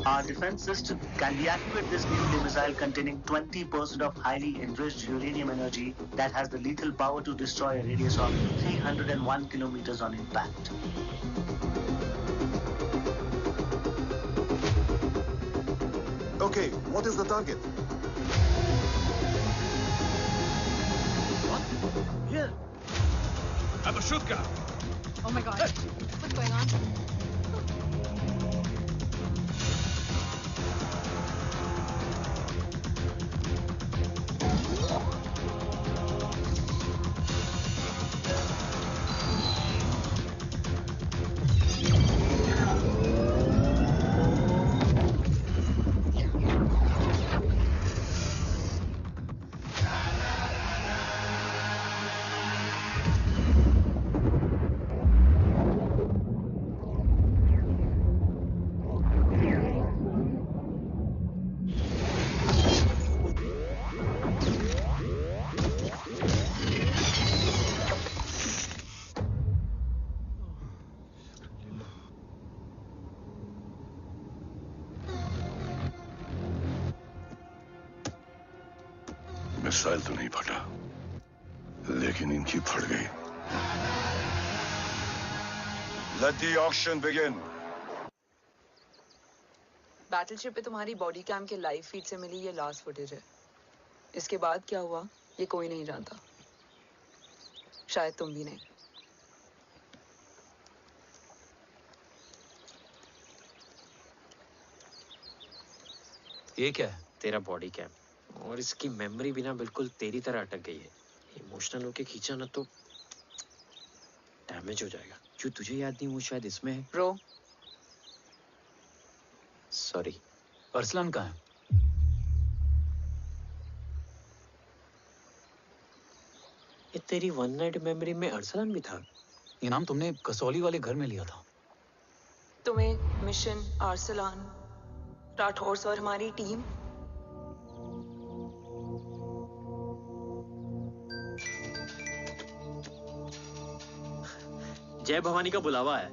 Our defense system can deactivate this nuclear missile containing 20% of highly enriched uranium energy that has the lethal power to destroy a radius of 301 kilometers on impact. Okay, what is the target? What? Here. I have a shotgun. Oh my god. What's going on? Missile तो नहीं फटा, लेकिन इनकी फट गई। Let the auction begin. Battleship पे तुम्हारी body cam के लाइव फीड से मिली ये लास्ट फुटेज है। इसके बाद क्या हुआ ये कोई नहीं जानता, शायद तुम भी नहीं। ये क्या है? तेरा बॉडी कैम, और इसकी मेमोरी भी ना बिल्कुल तेरी तरह अटक गई है। इमोशनल होके खींचा ना तो डैमेज हो जाएगा। जो तुझे याद नहीं वो शायद इसमें है। Bro sorry. अरसलान कहाँ है? ये तेरी वन नाइट मेमोरी में अरसलान भी था? ये नाम तुमने कसौली वाले घर में लिया था। तुम्हें मिशन अरसलान राठौर और हमारी टीम जय भवानी का बुलावा है,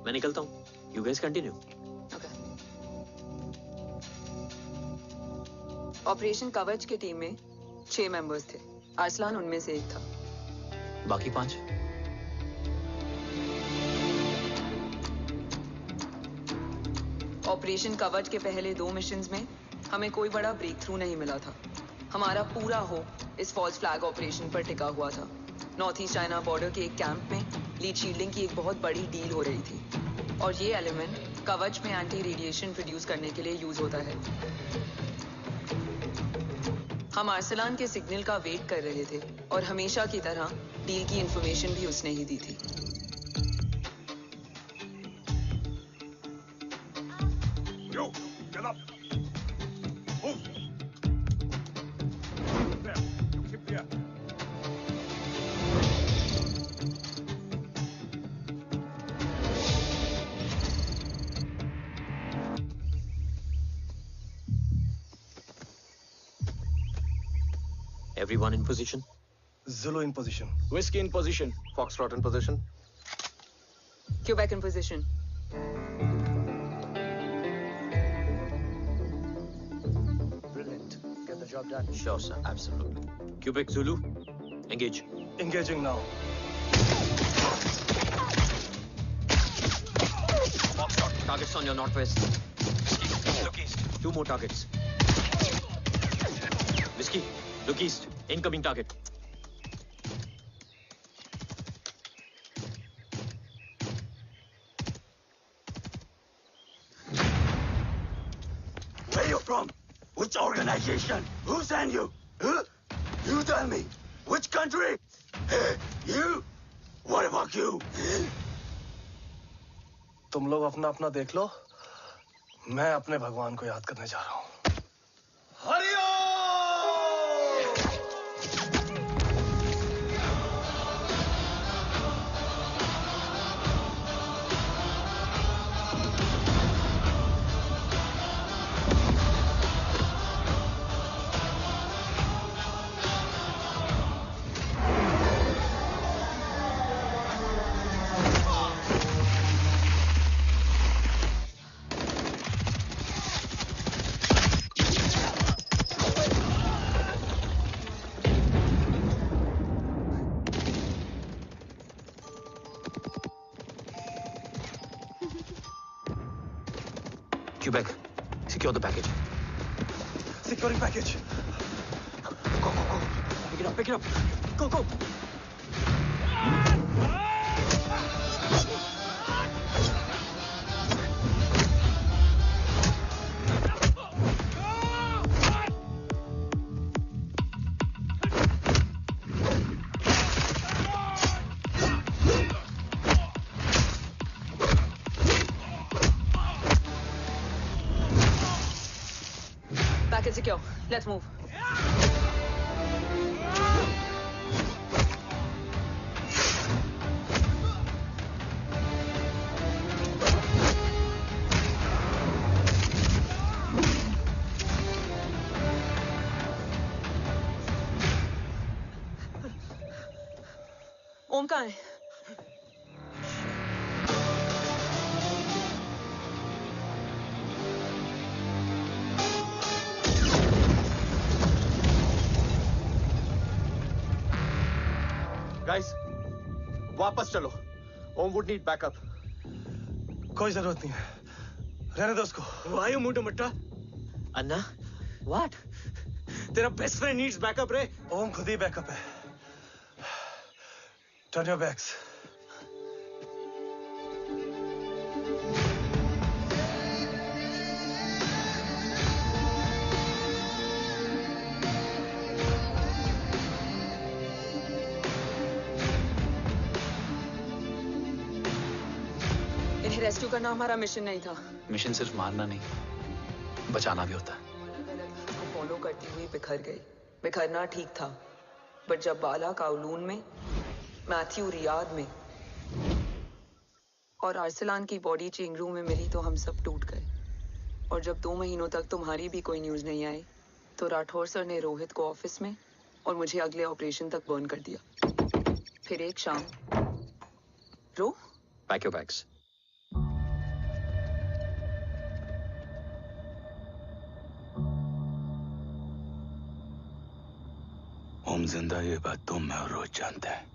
मैं निकलता हूँ। You guys continue. ऑपरेशन कवच की टीम में 6 मेंबर्स थे, अरसलान उनमें से एक था। बाकी 5? ऑपरेशन कवच के पहले 2 मिशंस में हमें कोई बड़ा ब्रेक थ्रू नहीं मिला था। हमारा पूरा होप इस फॉल्स फ्लैग ऑपरेशन पर टिका हुआ था। नॉर्थ ईस्ट चाइना बॉर्डर के एक कैंप में लीड शील्डिंग की एक बहुत बड़ी डील हो रही थी, और ये एलिमेंट कवच में एंटी रेडिएशन प्रोड्यूस करने के लिए यूज होता है। हम अरसलान के सिग्नल का वेट कर रहे थे, और हमेशा की तरह डील की इंफॉर्मेशन भी उसने ही दी थी। Yo, get up. Move. There. You keep there. Everyone in position? Zulu in position. Whiskey in position. Foxtrot in position. Quebec in position. Brilliant. Get the job done. Sure, sir. Absolutely. Quebec Zulu, engage. Engaging now. Foxtrot, targets on your northwest. Look east. 2 more targets. Whiskey, look east. Incoming target. Where you from? Which organization? Who sent you? Huh? You tell me. Which country? Hey, you? What about you? तुम लोग अपना अपना देख लो, मैं अपने भगवान को याद करने जा रहा हूँ। Quebec, secure the package. Securing package. Go, go, go. Pick it up, pick it up. Go, go. Package secure. Let's move. ओम कहाँ है? गाइस, वापस चलो। Om would need backup. कोई जरूरत नहीं है, रहने दो उसको। Why you मुंडो मट्टा? अन्ना, what? तेरा बेस्ट फ्रेंड नीड्स बैकअप रे। ओम खुद ही बैकअप है। Turn your backs. इन्हें रेस्क्यू करना हमारा मिशन नहीं था। मिशन सिर्फ मारना नहीं, बचाना भी होता है। को फॉलो करती हुई बिखर गई। बिखरना ठीक था, बट जब बाला काउलून में, मैथ्यू रियाद में और आर्सलान की बॉडी चेंज रूम में मिली तो हम सब टूट गए। और जब 2 महीनों तक तुम्हारी भी कोई न्यूज नहीं आई तो राठौर सर ने रोहित को ऑफिस में और मुझे अगले ऑपरेशन तक बर्न कर दिया। फिर एक शाम रो पैक योर बैग्स। ओम जिंदा, ये बात तुम मैं और रोज जानते हैं।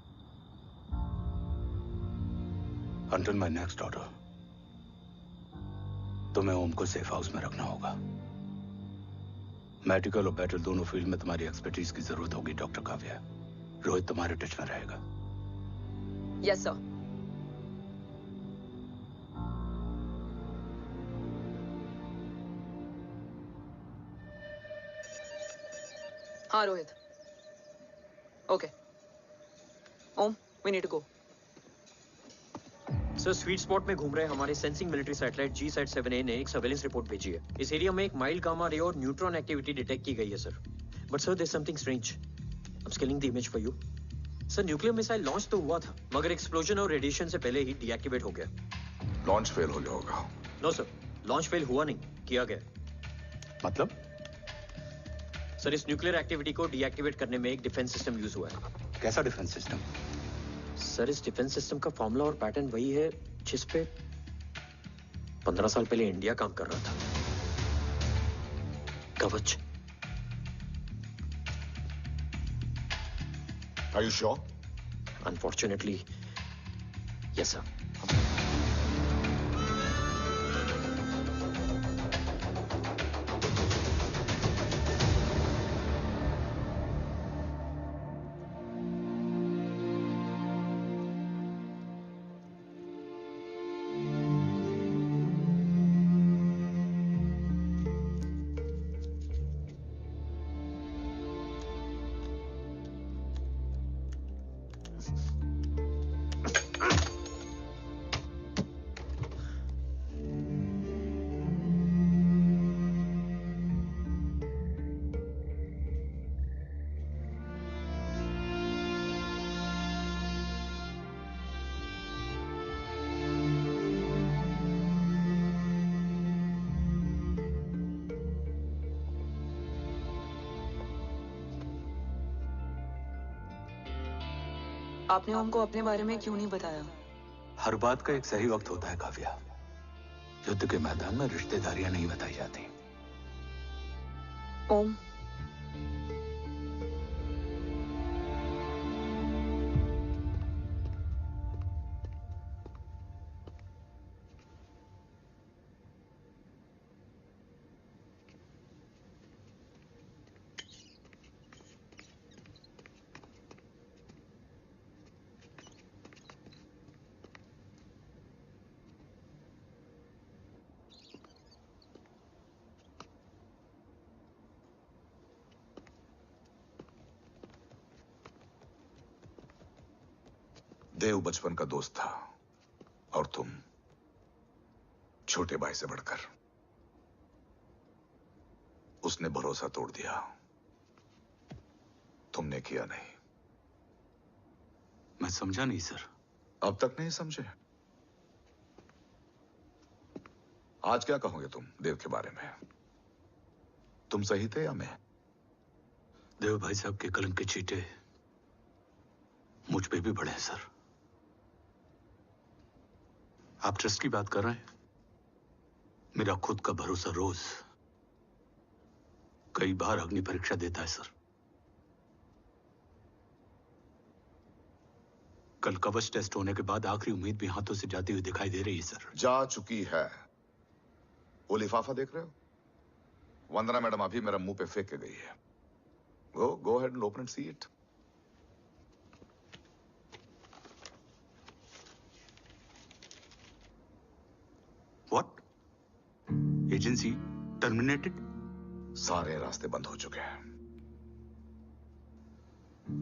Until my next order, तुम्हें ओम को सेफ हाउस में रखना होगा। मेडिकल और बैटल दोनों फील्ड में तुम्हारी एक्सपर्टीज की जरूरत होगी डॉक्टर काव्या। रोहित तुम्हारे टच में रहेगा। Yes sir. हाँ Rohit. Okay Om, we need to go. Sir, sweet spot में घूम रहे हमारे सेंसिंग मिलिट्री सैटेलाइट G-SAT-7A ने एक सर्वेलेंस रिपोर्ट भेजी है। इस एरिया में एक माइल्ड गामा रे और न्यूट्रॉन एक्टिविटी डिटेक्ट की गई है sir. But sir, there is something strange. I am scaling the image for you. Sir, nuclear missile launch तो हुआ था, मगर एक्सप्लोजन और रेडिएशन से पहले ही डीएक्टिवेट हो गया। लॉन्च फेल हो गया होगा। नो सर, लॉन्च फेल हुआ नहीं, किया गया। मतलब? सर, इस न्यूक्लियर एक्टिविटी को डीएक्टिवेट करने में एक डिफेंस सिस्टम यूज हुआ है। कैसा डिफेंस सिस्टम? सर, इस डिफेंस सिस्टम का फॉर्मूला और पैटर्न वही है जिस पे 15 साल पहले इंडिया काम कर रहा था। कवच। Are you sure? Unfortunately, yes sir. आपने ओम को अपने बारे में क्यों नहीं बताया? हर बात का एक सही वक्त होता है काव्या। युद्ध के मैदान में रिश्तेदारियां नहीं बताई जाती। ओम, देव बचपन का दोस्त था और तुम छोटे भाई से बढ़कर। उसने भरोसा तोड़ दिया, तुमने किया नहीं। मैं समझा नहीं सर। अब तक नहीं समझे? आज क्या कहोगे तुम देव के बारे में? तुम सही थे या मैं? देव भाई साहब के कलंक के चीटे मुझ पे भी बड़े हैं सर। आप ट्रस्ट की बात कर रहे हैं? मेरा खुद का भरोसा रोज कई बार अग्नि परीक्षा देता है सर। कल कवच टेस्ट होने के बाद आखिरी उम्मीद भी हाथों से जाती हुई दिखाई दे रही है सर। जा चुकी है। वो लिफाफा देख रहे हो? वंदना मैडम अभी मेरा मुंह पे फेंक के गई है। Go ahead and open and see it. What? Agency terminated? सारे रास्ते बंद हो चुके हैं।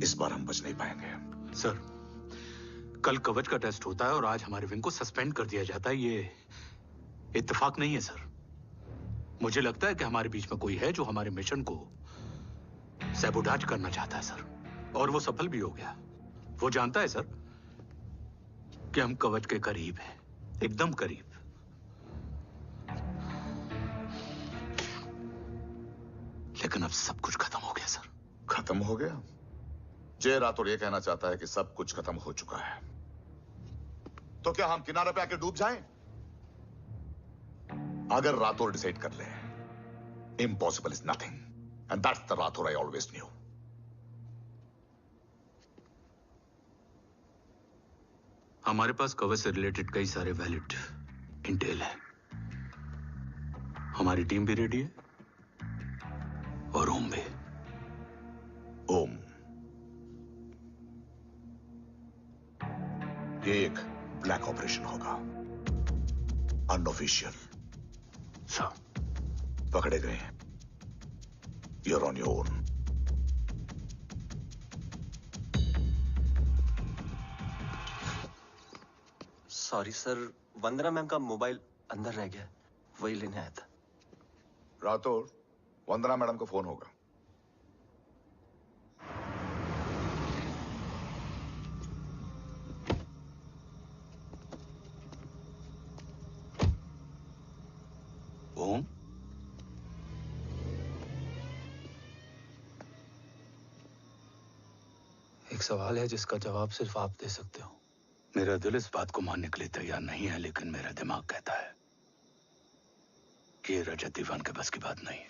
इस बार हम बच नहीं पाएंगे। सर, कल कवच का टेस्ट होता है और आज हमारे विंग को सस्पेंड कर दिया जाता है। ये इत्तेफाक नहीं है सर। मुझे लगता है कि हमारे बीच में कोई है जो हमारे मिशन को सैबोटाज करना चाहता है सर, और वो सफल भी हो गया। वो जानता है सर कि हम कवच के करीब हैं, एकदम करीब। लेकिन अब सब कुछ खत्म हो गया सर। खत्म हो गया? जय राठौर ये कहना चाहता है कि सब कुछ खत्म हो चुका है। तो क्या हम किनारे पे आके डूब जाएं? अगर राठौर डिसाइड कर ले, impossible is nothing, and that's the Rathore I always new. हमारे पास कवच से रिलेटेड कई सारे वैलिड इंटेल है। हमारी टीम भी रेडी है और ओम भी। ओम, ये एक ब्लैक ऑपरेशन होगा, अनऑफिशियल। सर, पकड़े गए हैं। You're on your own. Sorry sir, Vandana ma'am का मोबाइल अंदर रह गया, वही लेने आया था। राठौर, वंदना मैडम को फोन होगा। ओम, एक सवाल है जिसका जवाब सिर्फ आप दे सकते हो। मेरा दिल इस बात को मानने के लिए तैयार नहीं है, लेकिन मेरा दिमाग कहता है कि ये रजत दीवान के बस की बात नहीं।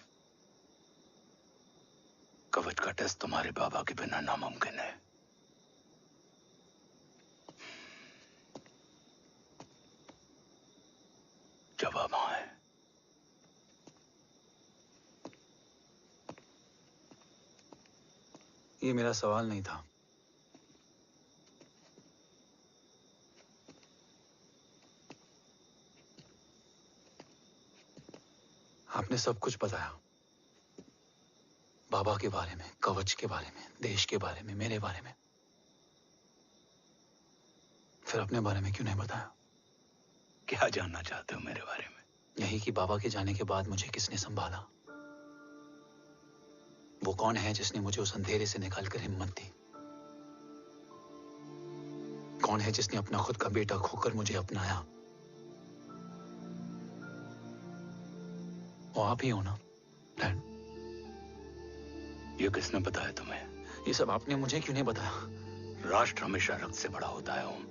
कवच का टेस्ट तुम्हारे बाबा के बिना नामुमकिन है। जवाब हाँ है। ये मेरा सवाल नहीं था। आपने सब कुछ बताया, बाबा के बारे में, कवच के बारे में, देश के बारे में, मेरे बारे में। फिर अपने बारे में क्यों नहीं बताया? क्या जानना चाहते हो मेरे बारे में? यही कि बाबा के जाने के बाद मुझे किसने संभाला? वो कौन है जिसने मुझे उस अंधेरे से निकालकर हिम्मत दी? कौन है जिसने अपना खुद का बेटा खोकर मुझे अपनाया? वो आप ही हो ना, डैड? ये किसने बताया तुम्हें? ये सब आपने मुझे क्यों नहीं बताया? राष्ट्र हमेशा रक्त से बड़ा होता है ओम,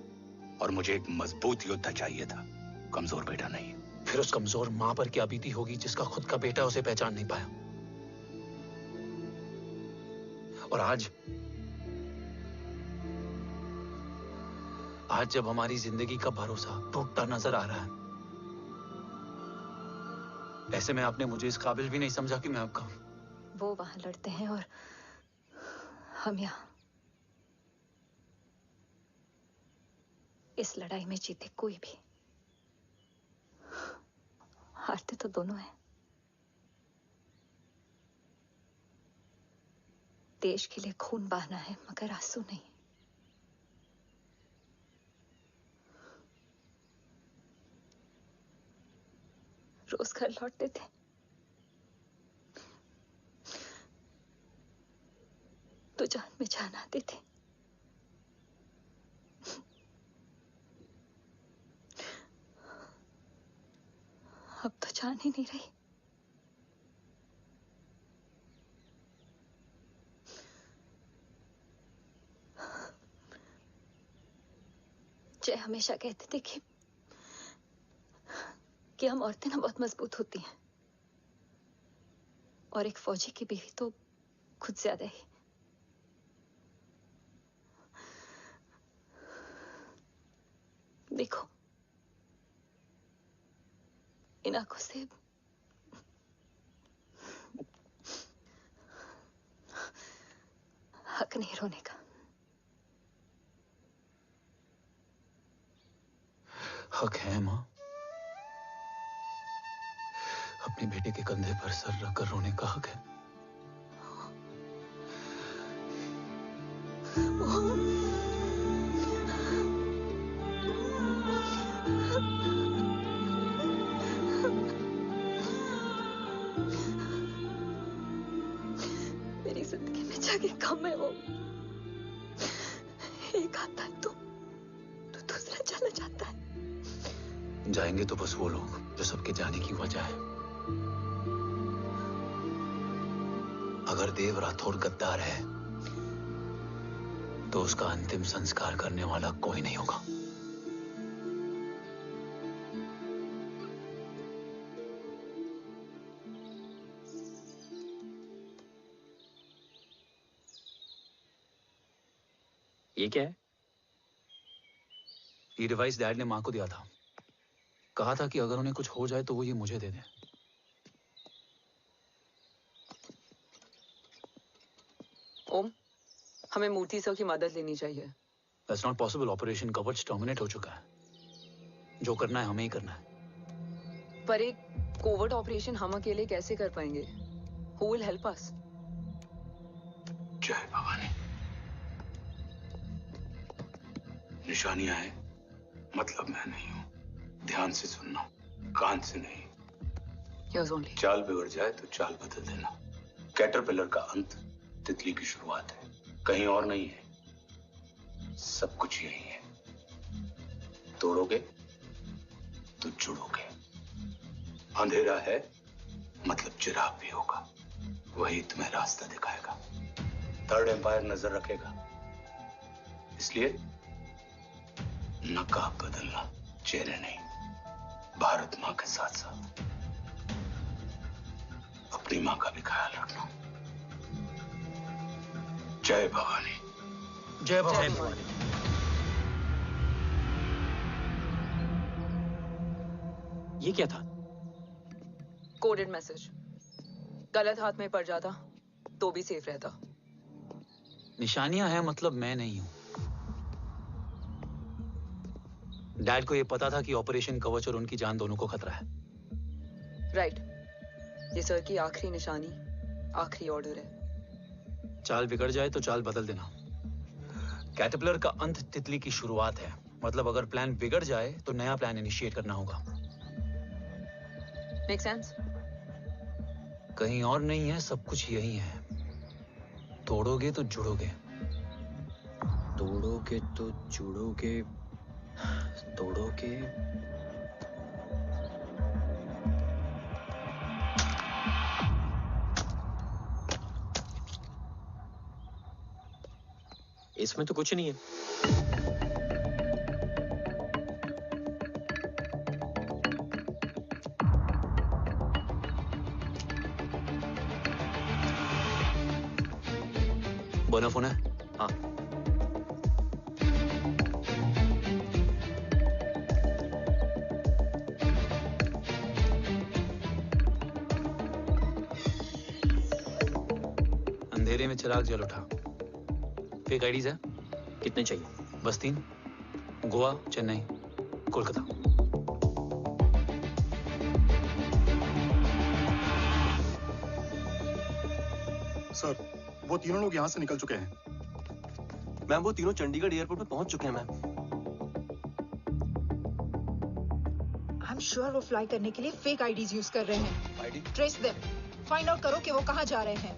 और मुझे एक मजबूत योद्धा चाहिए था, कमजोर बेटा नहीं। फिर उस कमजोर मां पर क्या बीती होगी जिसका खुद का बेटा उसे पहचान नहीं पाया? और आज जब हमारी जिंदगी का भरोसा टूटता नजर आ रहा है, ऐसे में आपने मुझे इस काबिल भी नहीं समझा कि मैं आपका। वो वहां लड़ते हैं और हम यहाँ। इस लड़ाई में जीते कोई भी, हारते तो दोनों हैं। देश के लिए खून बहाना है, मगर आंसू नहीं। रोज घर लौटते थे, तो जान में जान आती थी। अब तो जान ही नहीं रही। जय हमेशा कहते थे कि हम औरतें ना बहुत मजबूत होती हैं, और एक फौजी की बीवी तो खुद ज्यादा ही। देखो, इन आंखों से हक नहीं रोने का। हक है माँ, अपने बेटे के कंधे पर सर रखकर रोने का हक है। मेरी जिंदगी में जगह कम है वो। एक आता है तो दूसरा चला जाता है। जाएंगे तो बस वो लोग जो सबके जाने की वजह है। अगर देव राठौर गद्दार है तो उसका अंतिम संस्कार करने वाला कोई नहीं होगा। ये क्या है? ये डिवाइस डैड ने मां को दिया था। कहा था कि अगर उन्हें कुछ हो जाए तो वो ये मुझे दे दें। ओम, हमें मूर्ति सर की मदद लेनी चाहिए। That's not possible. ऑपरेशन कवच टर्मिनेट हो चुका है। जो करना है हमें ही करना है। पर एक कोवर्ट ऑपरेशन हम अकेले कैसे कर पाएंगे? Who will help us? जय भवानी। निशानियां है, मतलब मैं नहीं हूं। ध्यान से सुनना, कान से नहीं। Yes, only. चाल बिगड़ जाए तो चाल बदल देना। कैटरपिलर का अंत तितली की शुरुआत है, कहीं और नहीं है। सब कुछ यही है। तोड़ोगे तो जुड़ोगे। अंधेरा है मतलब चिराग भी होगा, वही तुम्हें रास्ता दिखाएगा। थर्ड एम्पायर नजर रखेगा, इसलिए नकाब बदलना, चेहरे नहीं। भारत माँ के साथ साथ अपनी माँ का भी ख्याल रखना। जय भवानी। जय भवानी। ये क्या था? Coded message. गलत हाथ में पड़ जाता तो भी सेफ रहता। निशानियां हैं मतलब मैं नहीं हूं। डैड को यह पता था कि ऑपरेशन कवच और उनकी जान दोनों को खतरा है। राइट। ये सर की आखिरी निशानी, आखिरी ऑर्डर है। चाल बिगड़ जाए तो चाल बदल देना। कैटरपिलर का अंत तितली की शुरुआत है, मतलब अगर प्लान बिगड़ जाए तो नया प्लान इनिशिएट करना होगा। Make sense? कहीं और नहीं है, सब कुछ यही है। तोड़ोगे तो जुड़ोगे। तोड़ोगे तो जुड़ोगे। तोड़ोगे। इसमें तो कुछ नहीं है। बना फोन है? हाँ। अंधेरे में चिराग जल उठा। फेक आईडीज है? कितने चाहिए? बस 3। गोवा, चेन्नई, कोलकाता। सर, वो तीनों लोग यहाँ से निकल चुके हैं। मैम, वो तीनों चंडीगढ़ एयरपोर्ट पे पहुंच चुके हैं मैम। आई एम श्योर वो फ्लाई करने के लिए फेक आईडीज यूज कर रहे हैं। ID? Trace them, find out करो कि वो कहाँ जा रहे हैं।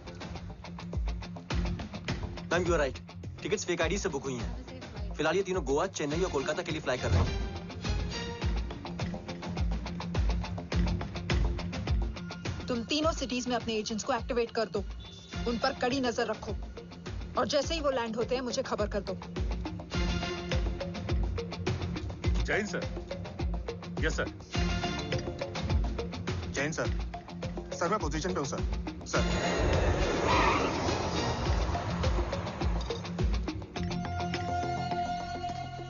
Ma'am, you are right. Tickets fake ID से बुक हुई हैं। फिलहाल ये तीनों गोवा, चेन्नई और कोलकाता के लिए फ्लाई कर रहे हैं। तुम तीनों सिटीज में अपने एजेंट्स को एक्टिवेट कर दो। उन पर कड़ी नजर रखो और जैसे ही वो लैंड होते हैं मुझे खबर कर दो। Jain sir. Yes sir. Jain sir. Sir मैं पोजीशन पे हूँ सर। सर।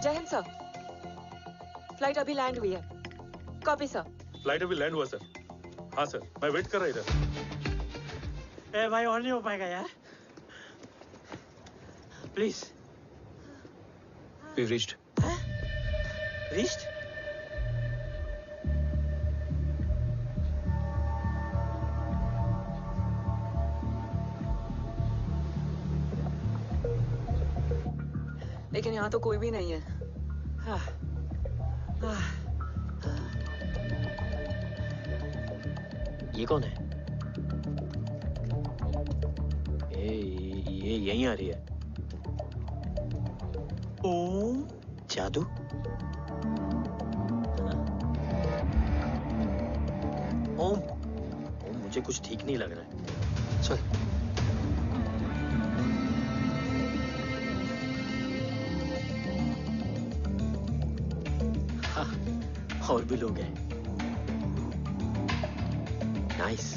जय हिंद सर। फ्लाइट अभी लैंड हुई है। Copy sir. फ्लाइट अभी लैंड हुआ सर। हाँ सर, मैं वेट कर रहा इधर। ए भाई और नहीं हो पाएगा यार, प्लीज। We've reached. Reached? लेकिन यहाँ तो कोई भी नहीं है। ये कौन है? ये यहीं आ रही है। ओम जादू। ओम मुझे कुछ ठीक नहीं लग रहा है। चल। और भी लोग हैं। नाइस।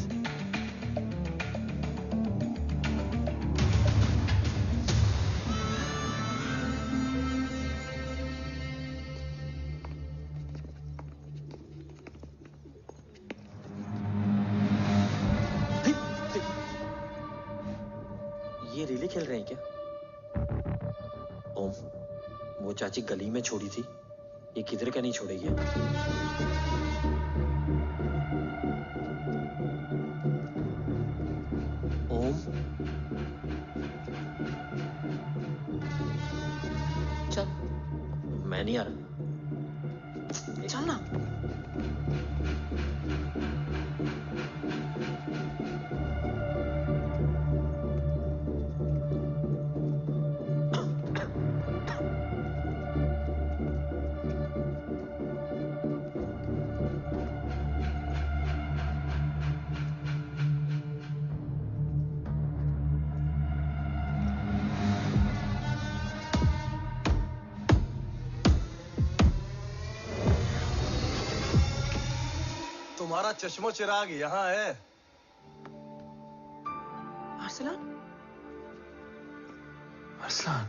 ये रिले खेल रहे हैं क्या? ओम, वो चाची गली में छोड़ी थी, ये किधर का नहीं छोड़ेगी। ओम, चल। मैं नहीं आ रहा। चल ना। तुम्हारा चश्मो चिराग यहाँ है। Arsalan? Arsalan,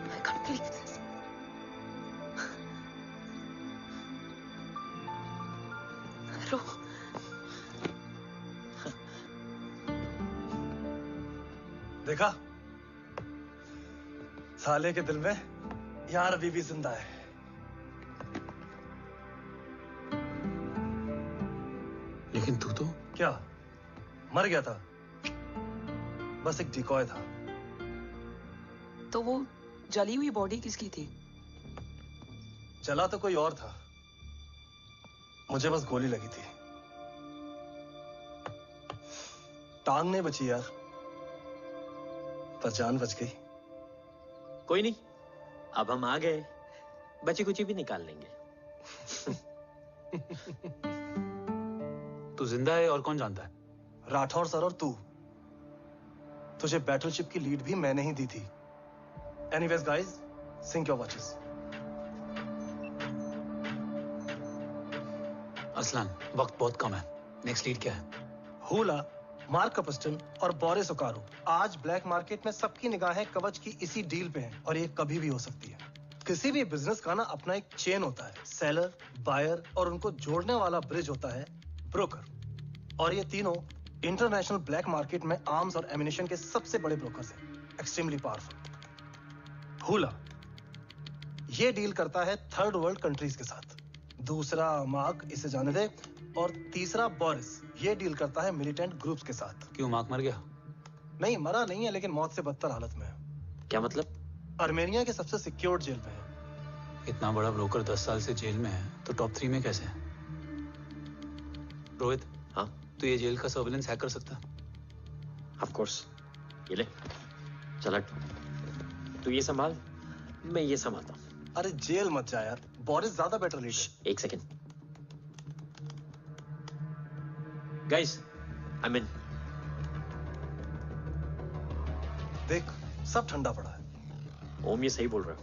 I can't believe this. रो। देखा, साले के दिल में यार अभी भी जिंदा है। लेकिन तू तो क्या मर गया था? बस एक डिकॉय था। तो वो जली हुई बॉडी किसकी थी? चला तो कोई और था, मुझे बस गोली लगी थी। टांग नहीं बची यार, पर जान बच गई। कोई नहीं, अब हम आ गए, बची कुची भी निकाल लेंगे। तू जिंदा है और कौन जानता है? राठौर सर और तू। तुझे बैटलशिप की लीड भी मैंने ही दी थी। Anyways guys, sync your watches. Arsalan, वक्त बहुत कम है। नेक्स्ट लीड क्या है? हुला, मार्क कपस्टन और बोरिस ओकारो। आज ब्लैक मार्केट में सबकी निगाहें कवच की इसी डील पे हैं और ये कभी भी हो सकती है। किसी भी बिजनेस का ना अपना एक चेन होता है, सेलर, बायर और उनको जोड़ने वाला ब्रिज होता है ब्रोकर। और ये तीनों इंटरनेशनल ब्लैक मार्केट में आर्म्स और एमिनेशन के सबसे बड़े ब्रोकर्स हैं, एक्सट्रीमली पावरफुल। हुला ये डील करता है थर्ड वर्ल्ड कंट्रीज के साथ। दूसरा मार्क, इसे जाने दे। और तीसरा बोरिस, ये डील करता है मिलिटेंट ग्रुप्स के साथ। क्यों, मार्क मर गया? नहीं, मरा नहीं है, लेकिन मौत से बदतर हालत में है। क्या मतलब? आर्मेनिया के सबसे सिक्योर्ड जेल में है। इतना बड़ा ब्रोकर 10 साल से जेल में है, तो टॉप 3 में कैसे है? रोहित, हाँ? तो ये जेल का सर्विलेंस हैक कर सकता? Of course. ये ले, चल तू ये संभाल, मैं ये संभालता हूँ। अरे जेल मत जा यार, बोरिस ज्यादा बेटर लीडर। एक सेकेंड गाइस, आई मीन। देख, सब ठंडा पड़ा है। ओम ये सही बोल रहा है।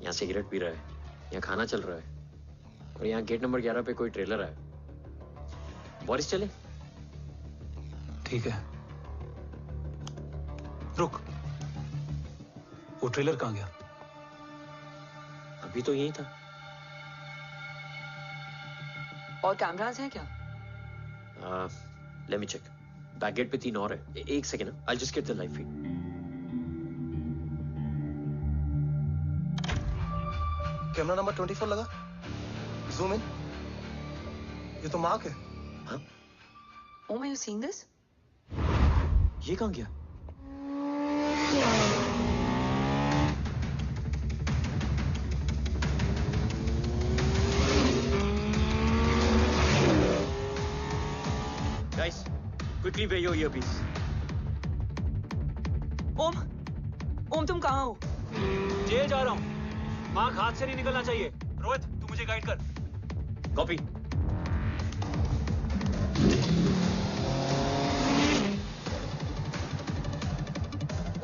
यहाँ सिगरेट पी रहा है, यहाँ खाना चल रहा है, और यहाँ गेट नंबर 11 पे कोई ट्रेलर है। बोरिस चले? ठीक है, रुक। वो ट्रेलर कहाँ गया? अभी तो यही था। और कैमरास हैं क्या? Let me check. Back gate पे 3 और है। एक second, I just get the live feed. Camera number 24 लगा। Zoom in. ये तो मार्क है। हाँ? Om, are you seeing this? ये कहाँ गया? Guys, quickly wear your earpiece. ओम तुम कहाँ हो? जेल जा रहा हूँ। मार्क हाथ से नहीं निकलना चाहिए। रोहित, तू मुझे गाइड कर। कॉपी।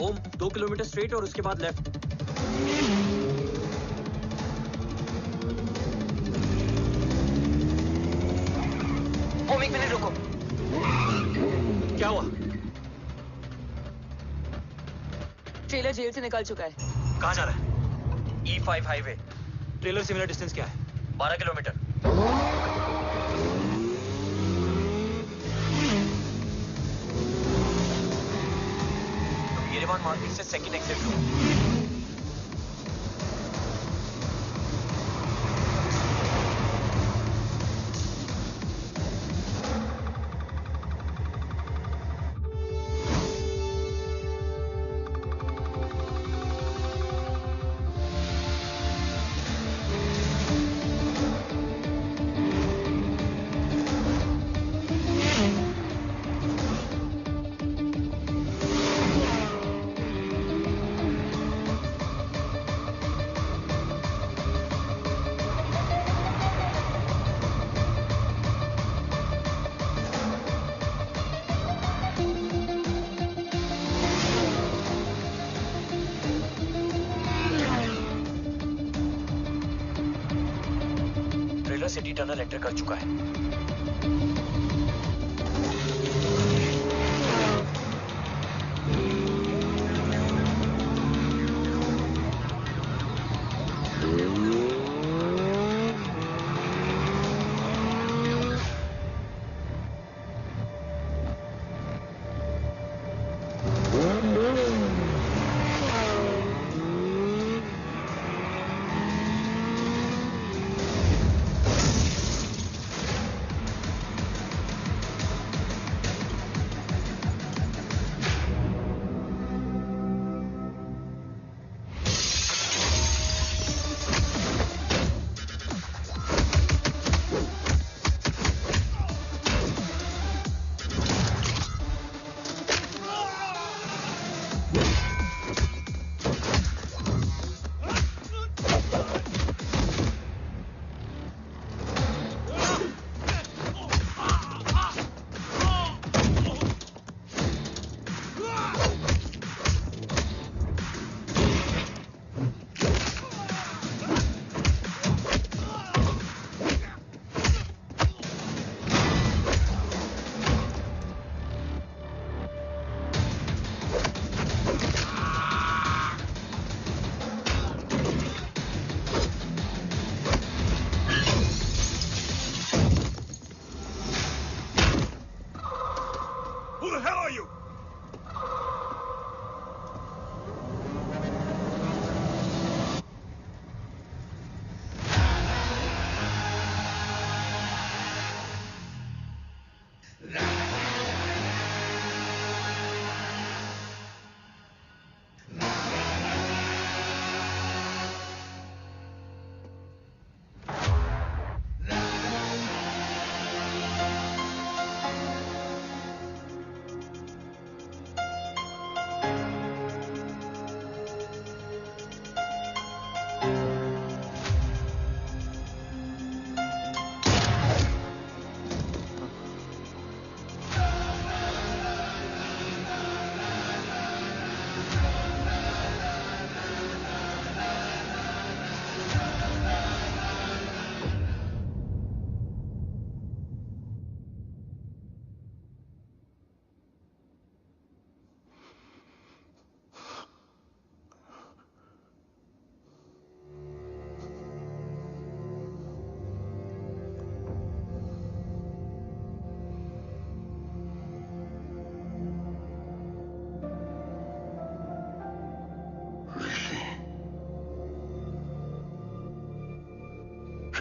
ओम 2 किलोमीटर स्ट्रेट और उसके बाद लेफ्ट। ओम 1 मिनट रुको। क्या हुआ? ट्रेलर जेल से निकल चुका है। कहाँ जा रहा है? E5 highway. ट्रेलर से मेरा डिस्टेंस क्या है? 12 किलोमीटर। येरेवान मार्केट से सेकंड एक्सिट लो। सिटी टनल एंटर कर चुका है।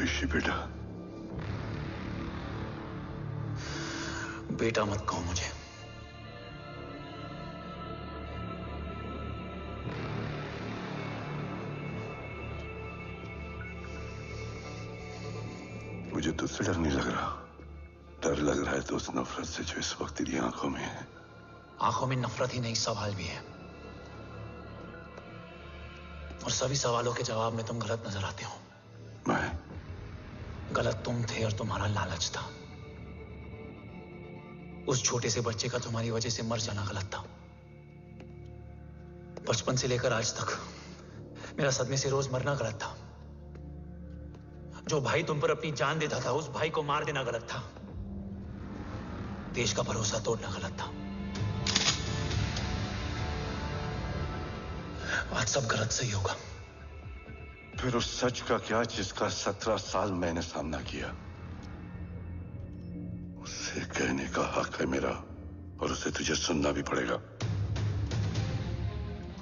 ऋषि बेटा। बेटा मत कहो मुझे। मुझे तुझसे डर नहीं लग रहा। डर लग रहा है तो उस नफरत से जो इस वक्त तेरी आंखों में है। आंखों में नफरत ही नहीं, सवाल भी है, और सभी सवालों के जवाब में तुम गलत नजर आते हो। मैं गलत तुम थे और तुम्हारा लालच था। उस छोटे से बच्चे का तुम्हारी वजह से मर जाना गलत था। बचपन से लेकर आज तक मेरा सदमे से रोज मरना गलत था। जो भाई तुम पर अपनी जान देता था, उस भाई को मार देना गलत था। देश का भरोसा तोड़ना गलत था। आज सब गलत सही होगा। फिर उस सच का क्या जिसका 17 साल मैंने सामना किया? उसे कहने का हक है मेरा, और उसे तुझे सुनना भी पड़ेगा।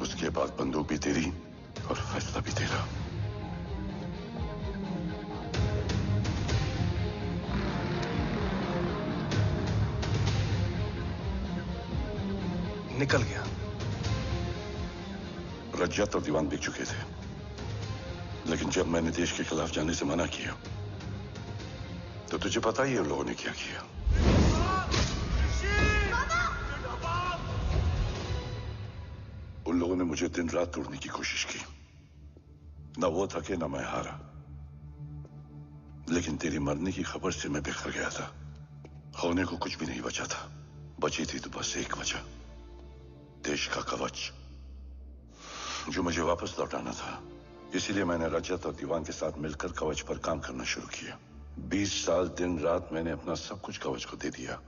उसके बाद बंदूक भी तेरी और फैसला भी तेरा। निकल गया। रज्जत और दीवान बिक चुके थे, लेकिन जब मैंने देश के खिलाफ जाने से मना किया तो तुझे पता ही है उन लोगों ने क्या किया। उन लोगों ने मुझे दिन रात तोड़ने की कोशिश की। ना वो थके ना मैं हारा, लेकिन तेरी मरने की खबर से मैं बिखर गया था। होने को कुछ भी नहीं बचा था। बची थी तो बस एक वजह, देश का कवच, जो मुझे वापस लौटाना था। इसीलिए मैंने रजत और दीवान के साथ मिलकर कवच पर काम करना शुरू किया। 20 साल दिन रात मैंने अपना सब कुछ कवच को दे दिया,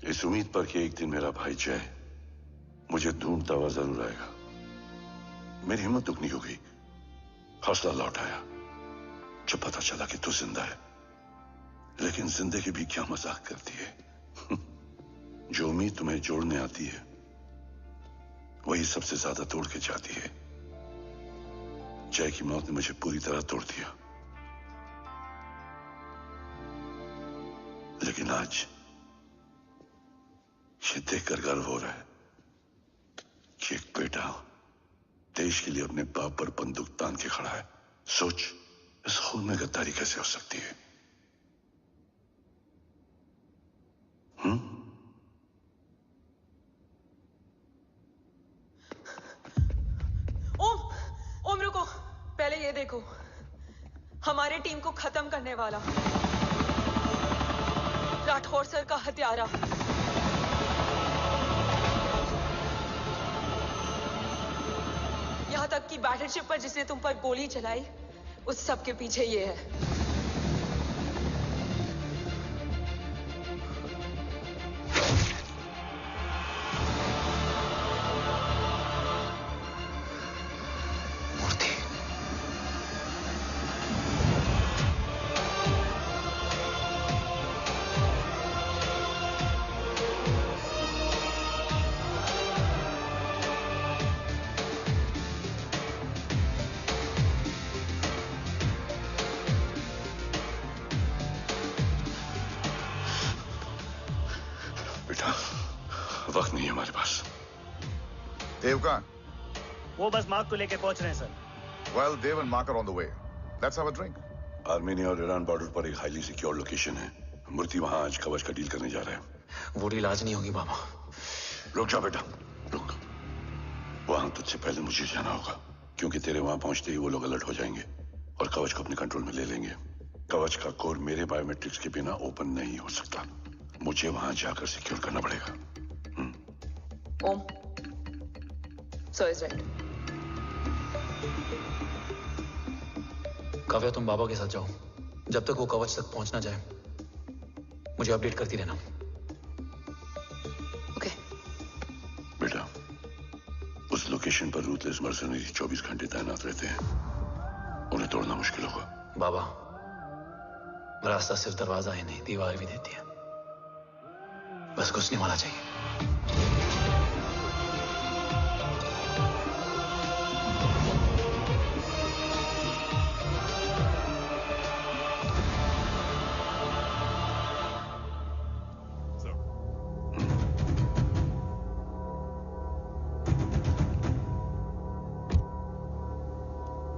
इस उम्मीद पर कि एक दिन मेरा भाई जय मुझे ढूंढता हुआ जरूर आएगा। मेरी हिम्मत दुगनी हो गई, हौसला लौट आया जब पता चला कि तू जिंदा है। लेकिन जिंदगी भी क्या मजाक करती है। जो उम्मीद तुम्हें जोड़ने आती है वही सबसे ज्यादा तोड़ के जाती है। जय की मौत ने मुझे पूरी तरह तोड़ दिया, लेकिन आज ये देखकर गर्व हो रहा है कि एक बेटा देश के लिए अपने बाप पर बंदूक तान के खड़ा है। सोच, इस खून में गद्दारी कैसे हो सकती है? ओम रुको, पहले ये देखो, हमारे टीम को खत्म करने वाला राठौर सर का हत्यारा। यहां तक कि बैटलशिप पर जिसने तुम पर गोली चलाई, उस सब के पीछे ये है। वक्त नहीं है हमारे पास। देव कहाँ? वो बस मार्क को लेके पहुंच रहे हैं sir. Well, Dev and Mark are on the way. Let's have a drink. Armenia और ईरान बॉर्डर पर एक हाईली सिक्योर लोकेशन है। मूर्ति वहां आज कवच का डील करने जा रहा है। वो डील आज नहीं होगी बाबा। रुक जा बेटा, रुक। वहां तुझसे पहले मुझे जाना होगा, क्योंकि तेरे वहां पहुंचते ही वो लोग अलर्ट हो जाएंगे और कवच को अपने कंट्रोल में ले लेंगे। कवच का कोड मेरे बायोमेट्रिक्स के बिना ओपन नहीं हो सकता। मुझे वहां जाकर सिक्योर करना पड़ेगा। ओम, सर इज राइट। काव्या, तुम बाबा के साथ जाओ। जब तक वो कवच तक पहुंच ना जाए मुझे अपडेट करती रहना। ओके। बेटा, उस लोकेशन पर रूथलेस मर्सनरी 24 घंटे तैनात रहते हैं। उन्हें तोड़ना मुश्किल होगा। बाबा, रास्ता सिर्फ दरवाजा ही नहीं, दीवार भी देती है। बस घुसने वाला चाहिए।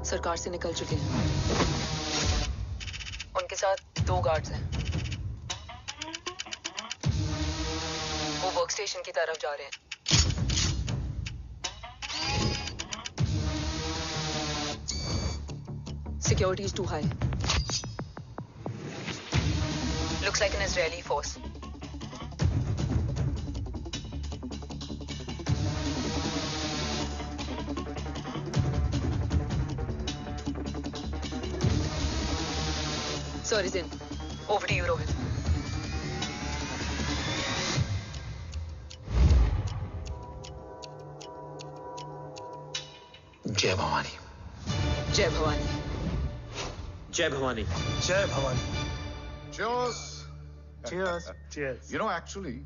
सरकार से निकल चुके हैं। उनके साथ 2 गार्ड्स हैं। वो वर्क स्टेशन की तरफ जा रहे हैं। Security is too high. Looks like an Israeli force. Sir is in. Over to you, Rohit. जय भवानी। जय भवानी। जय भवानी। जय Bhavani. Cheers. Cheers. Cheers. You know, actually,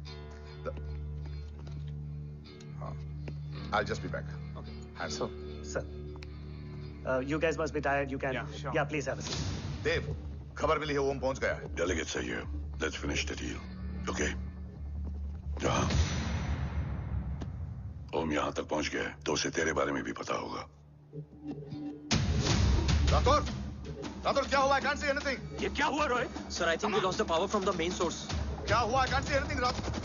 I'll just be back. Okay. Hands So, sir, you guys must be tired. You can. Yeah, sure. Yeah, please have a seat. देव, खबर मिली है ओम पहुंच गया है। Delegates are here. Let's finish the deal. Okay? जहाँ ओम यहाँ तक पहुंच गया है, तो उसे तेरे बारे में भी पता होगा। राठौर, राठौर क्या हुआ? I can't see anything. ये क्या हुआ Rohit? Sir, I think we lost the power from the main source. क्या हुआ? I can't see anything, Rathore.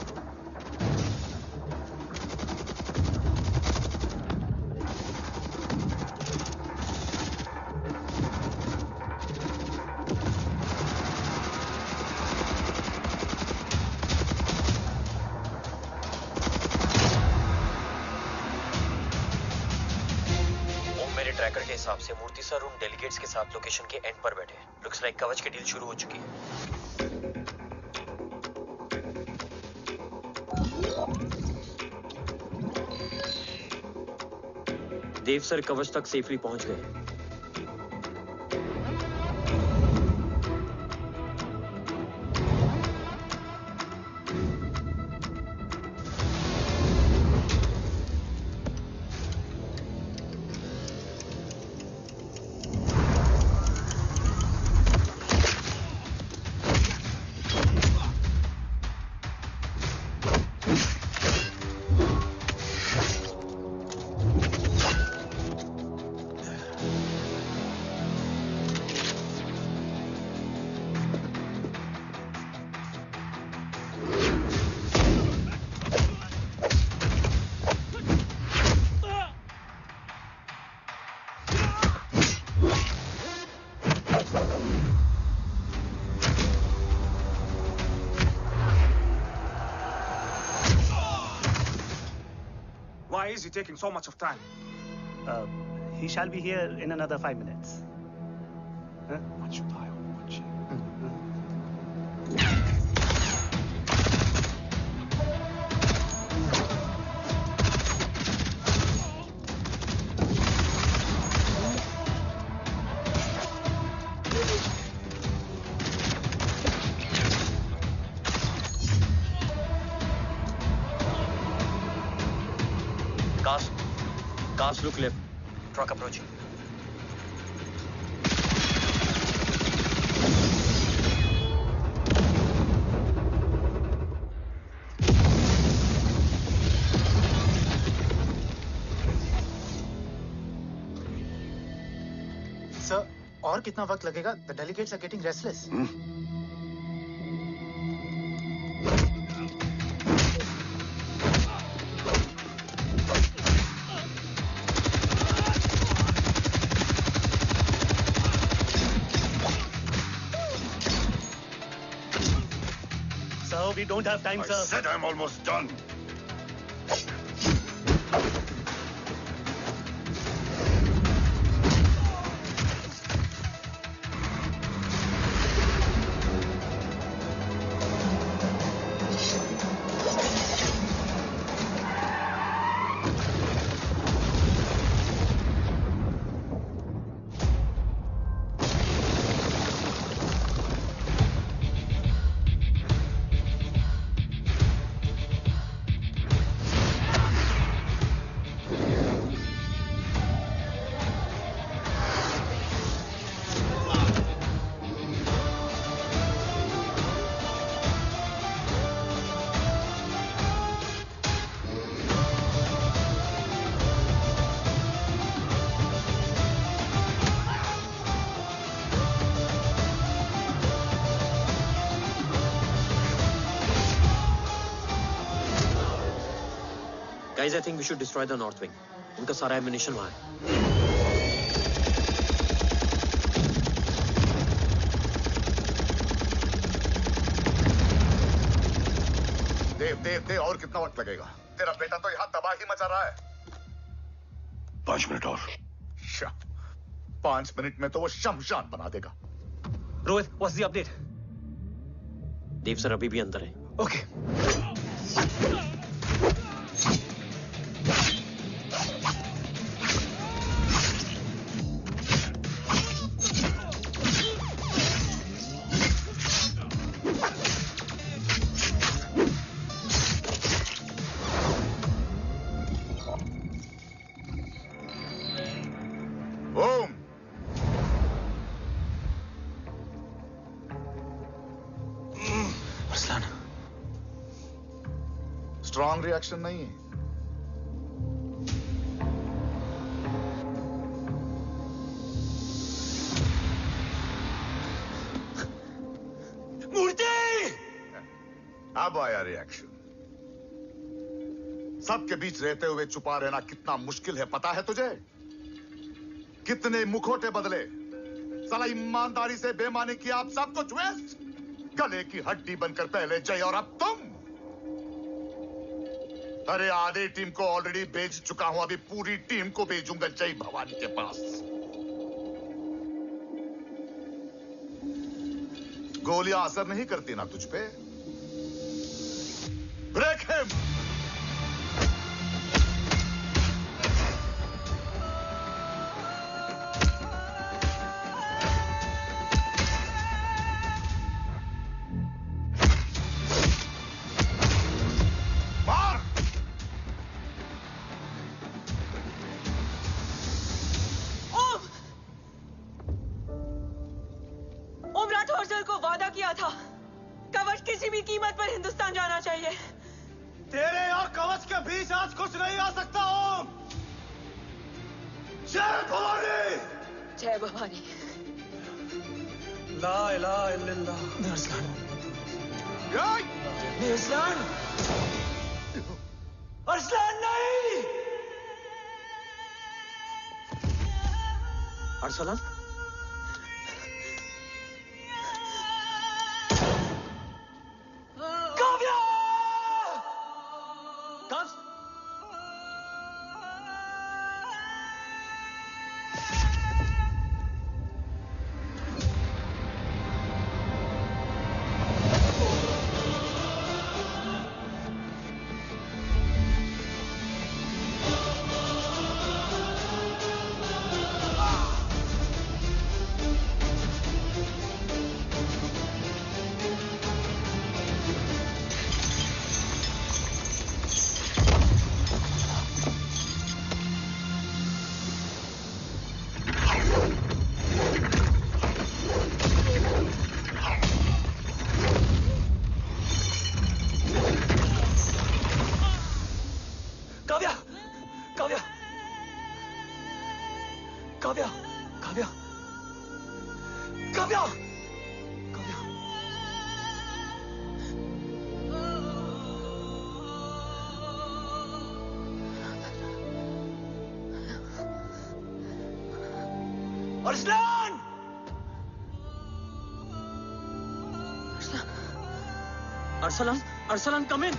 Tracker के हिसाब से मूर्ति सर उन डेलीगेट्स के साथ लोकेशन के एंड पर बैठे हैं। लुक्स लाइक कवच की डील शुरू हो चुकी है। देव सर कवच तक सेफली पहुंच गए। Why is he taking so much of time? He shall be here in another 5 minutes. Huh? What should I watch? Cars look left. Truck approaching. Sir, और कितना वक्त लगेगा? The delegates are getting restless. We don't have time, sir. I said I'm almost done. Guys, I think we should destroy the north wing. उनका सारा ammunition वहाँ है. देव और कितना वक्त लगेगा? तेरा बेटा तो यहाँ तबाही मचा रहा है. 5 मिनट और. 5 मिनट में तो वो शमशान बना देगा. Rohit, what's the update? Dev sir अभी भी अंदर है. Okay. स्ट्रॉन्ग रिएक्शन नहीं है. मूर्ति! अब आया रिएक्शन. सबके बीच रहते हुए छुपा रहना कितना मुश्किल है पता है तुझे? कितने मुखौटे बदले. साला ईमानदारी से बेईमानी किया, आप सब कुछ वेस्ट. गले की हड्डी बनकर पहले जय और अब तुम. अरे आधे टीम को ऑलरेडी भेज चुका हूं, अभी पूरी टीम को भेजूंगा जय भवानी के पास. गोलियां असर नहीं करती ना तुझ पे. Break him. तेरे और कवच के बीच आज कुछ नहीं आ सकता. ओम, जय भवानी. जय भवानी. ला इलाहा इल्लल्लाह. अरसलान. अरसलान. अरसलान नहीं. Arsalan. Arsalan! Arsalan, Arsalan, come in.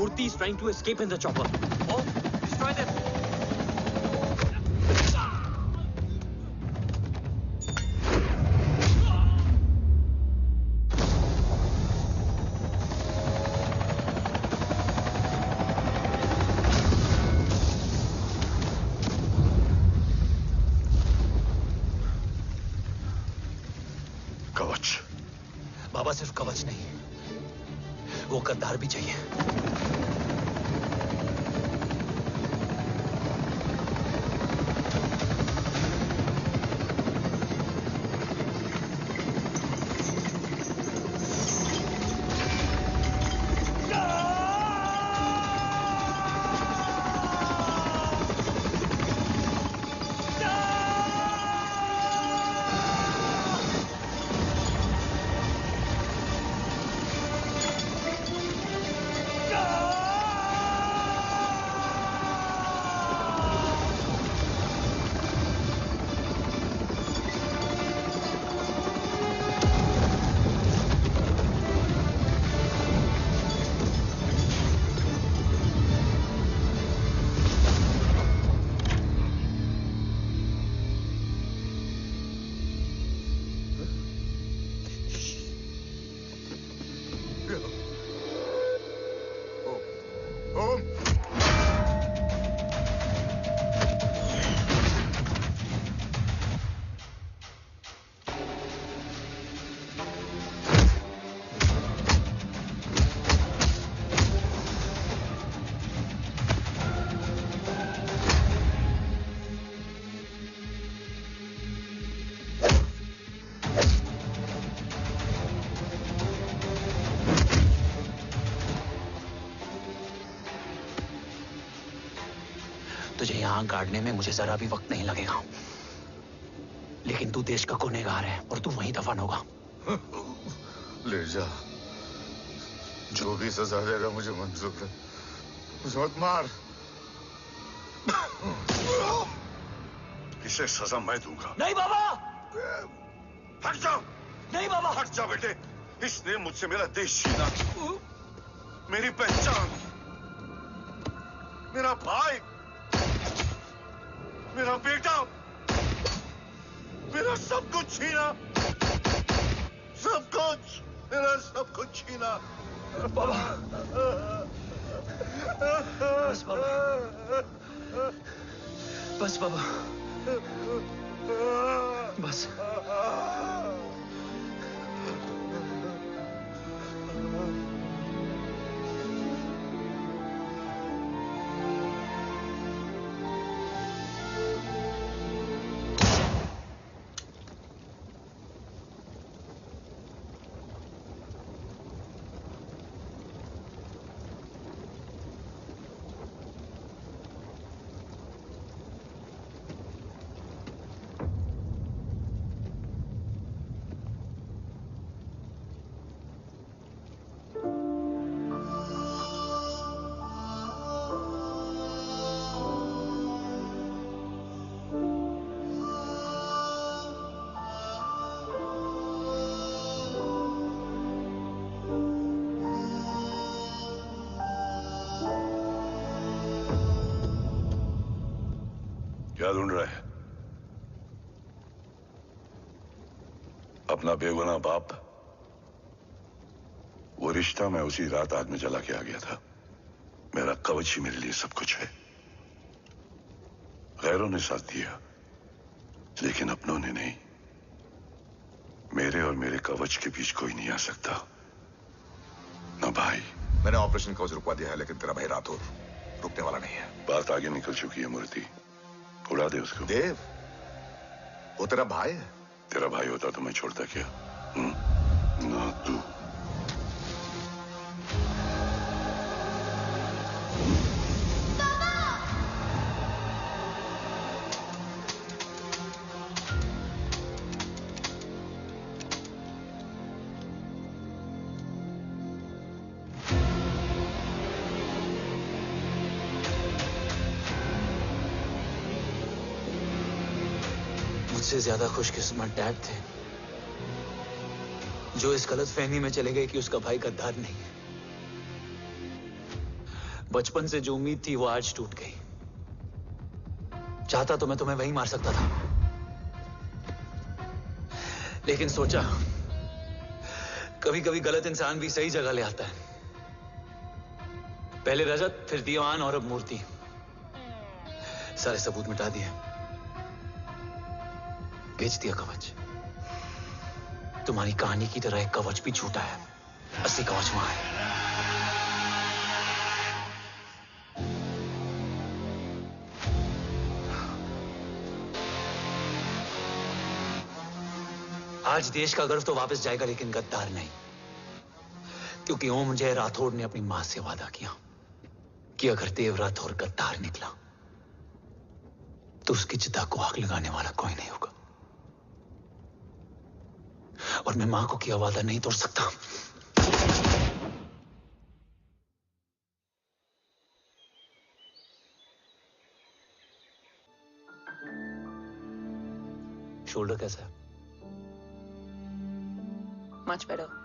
Murthy is trying to escape in the chopper. Oh, destroy them. कवच। बाबा सिर्फ कवच नहीं, वो गद्दार भी चाहिए। तुझे यहाँ गाड़ने में मुझे जरा भी वक्त नहीं लगेगा, लेकिन तू देश का गुनहगार है और तू वहीं दफन होगा। ले जा, जो भी सजा देगा मुझे मंजूर है, मुझे मत मार। इसे सजा मैं दूंगा। नहीं बाबा, हट जाओ। नहीं बाबा, हट जा बेटे। इसने मुझसे मेरा देश छीना, मेरी पहचान, मेरा भाई, मेरा बेटा, मेरा सब कुछ छीना, सब कुछ, मेरा सब कुछ छीना। बाबा, बस बाबा, बस बाबा, बस। क्या ढूंढ रहा है? अपना बेगुनाह बाप। वो रिश्ता मैं उसी रात आग में जला के आ गया था। मेरा कवच ही मेरे लिए सब कुछ है। गैरों ने साथ दिया, लेकिन अपनों ने नहीं। मेरे और मेरे कवच के बीच कोई नहीं आ सकता, ना भाई। मैंने ऑपरेशन कवच रुकवा दिया है, लेकिन तेरा भाई राठौर रुकने वाला नहीं है। बात आगे निकल चुकी है मूर्ति, उड़ा दे उसको। देव, वो तेरा भाई है। तेरा भाई होता तो मैं छोड़ता क्या? ना तू। मुझसे ज्यादा खुशकिस्मत डैड थे, जो इस गलतफहमी में चले गए कि उसका भाई गद्दार नहीं है। बचपन से जो उम्मीद थी वो आज टूट गई। चाहता तो मैं तुम्हें वहीं मार सकता था, लेकिन सोचा कभी कभी गलत इंसान भी सही जगह ले आता है। पहले रजत, फिर दीवान और अब मूर्ति। सारे सबूत मिटा दिए, बेच दिया कवच। तुम्हारी कहानी की तरह एक कवच भी झूठा है, असली कवच वहां है। आज देश का गर्व तो वापस जाएगा, लेकिन गद्दार नहीं, क्योंकि ओम जय राठौड़ ने अपनी मां से वादा किया कि अगर देव राठौड़ गद्दार निकला तो उसकी चिता को आग लगाने वाला कोई नहीं होगा। और मैं मां को किया वादा नहीं तोड़ सकता। शोल्डर कैसा है? Much better.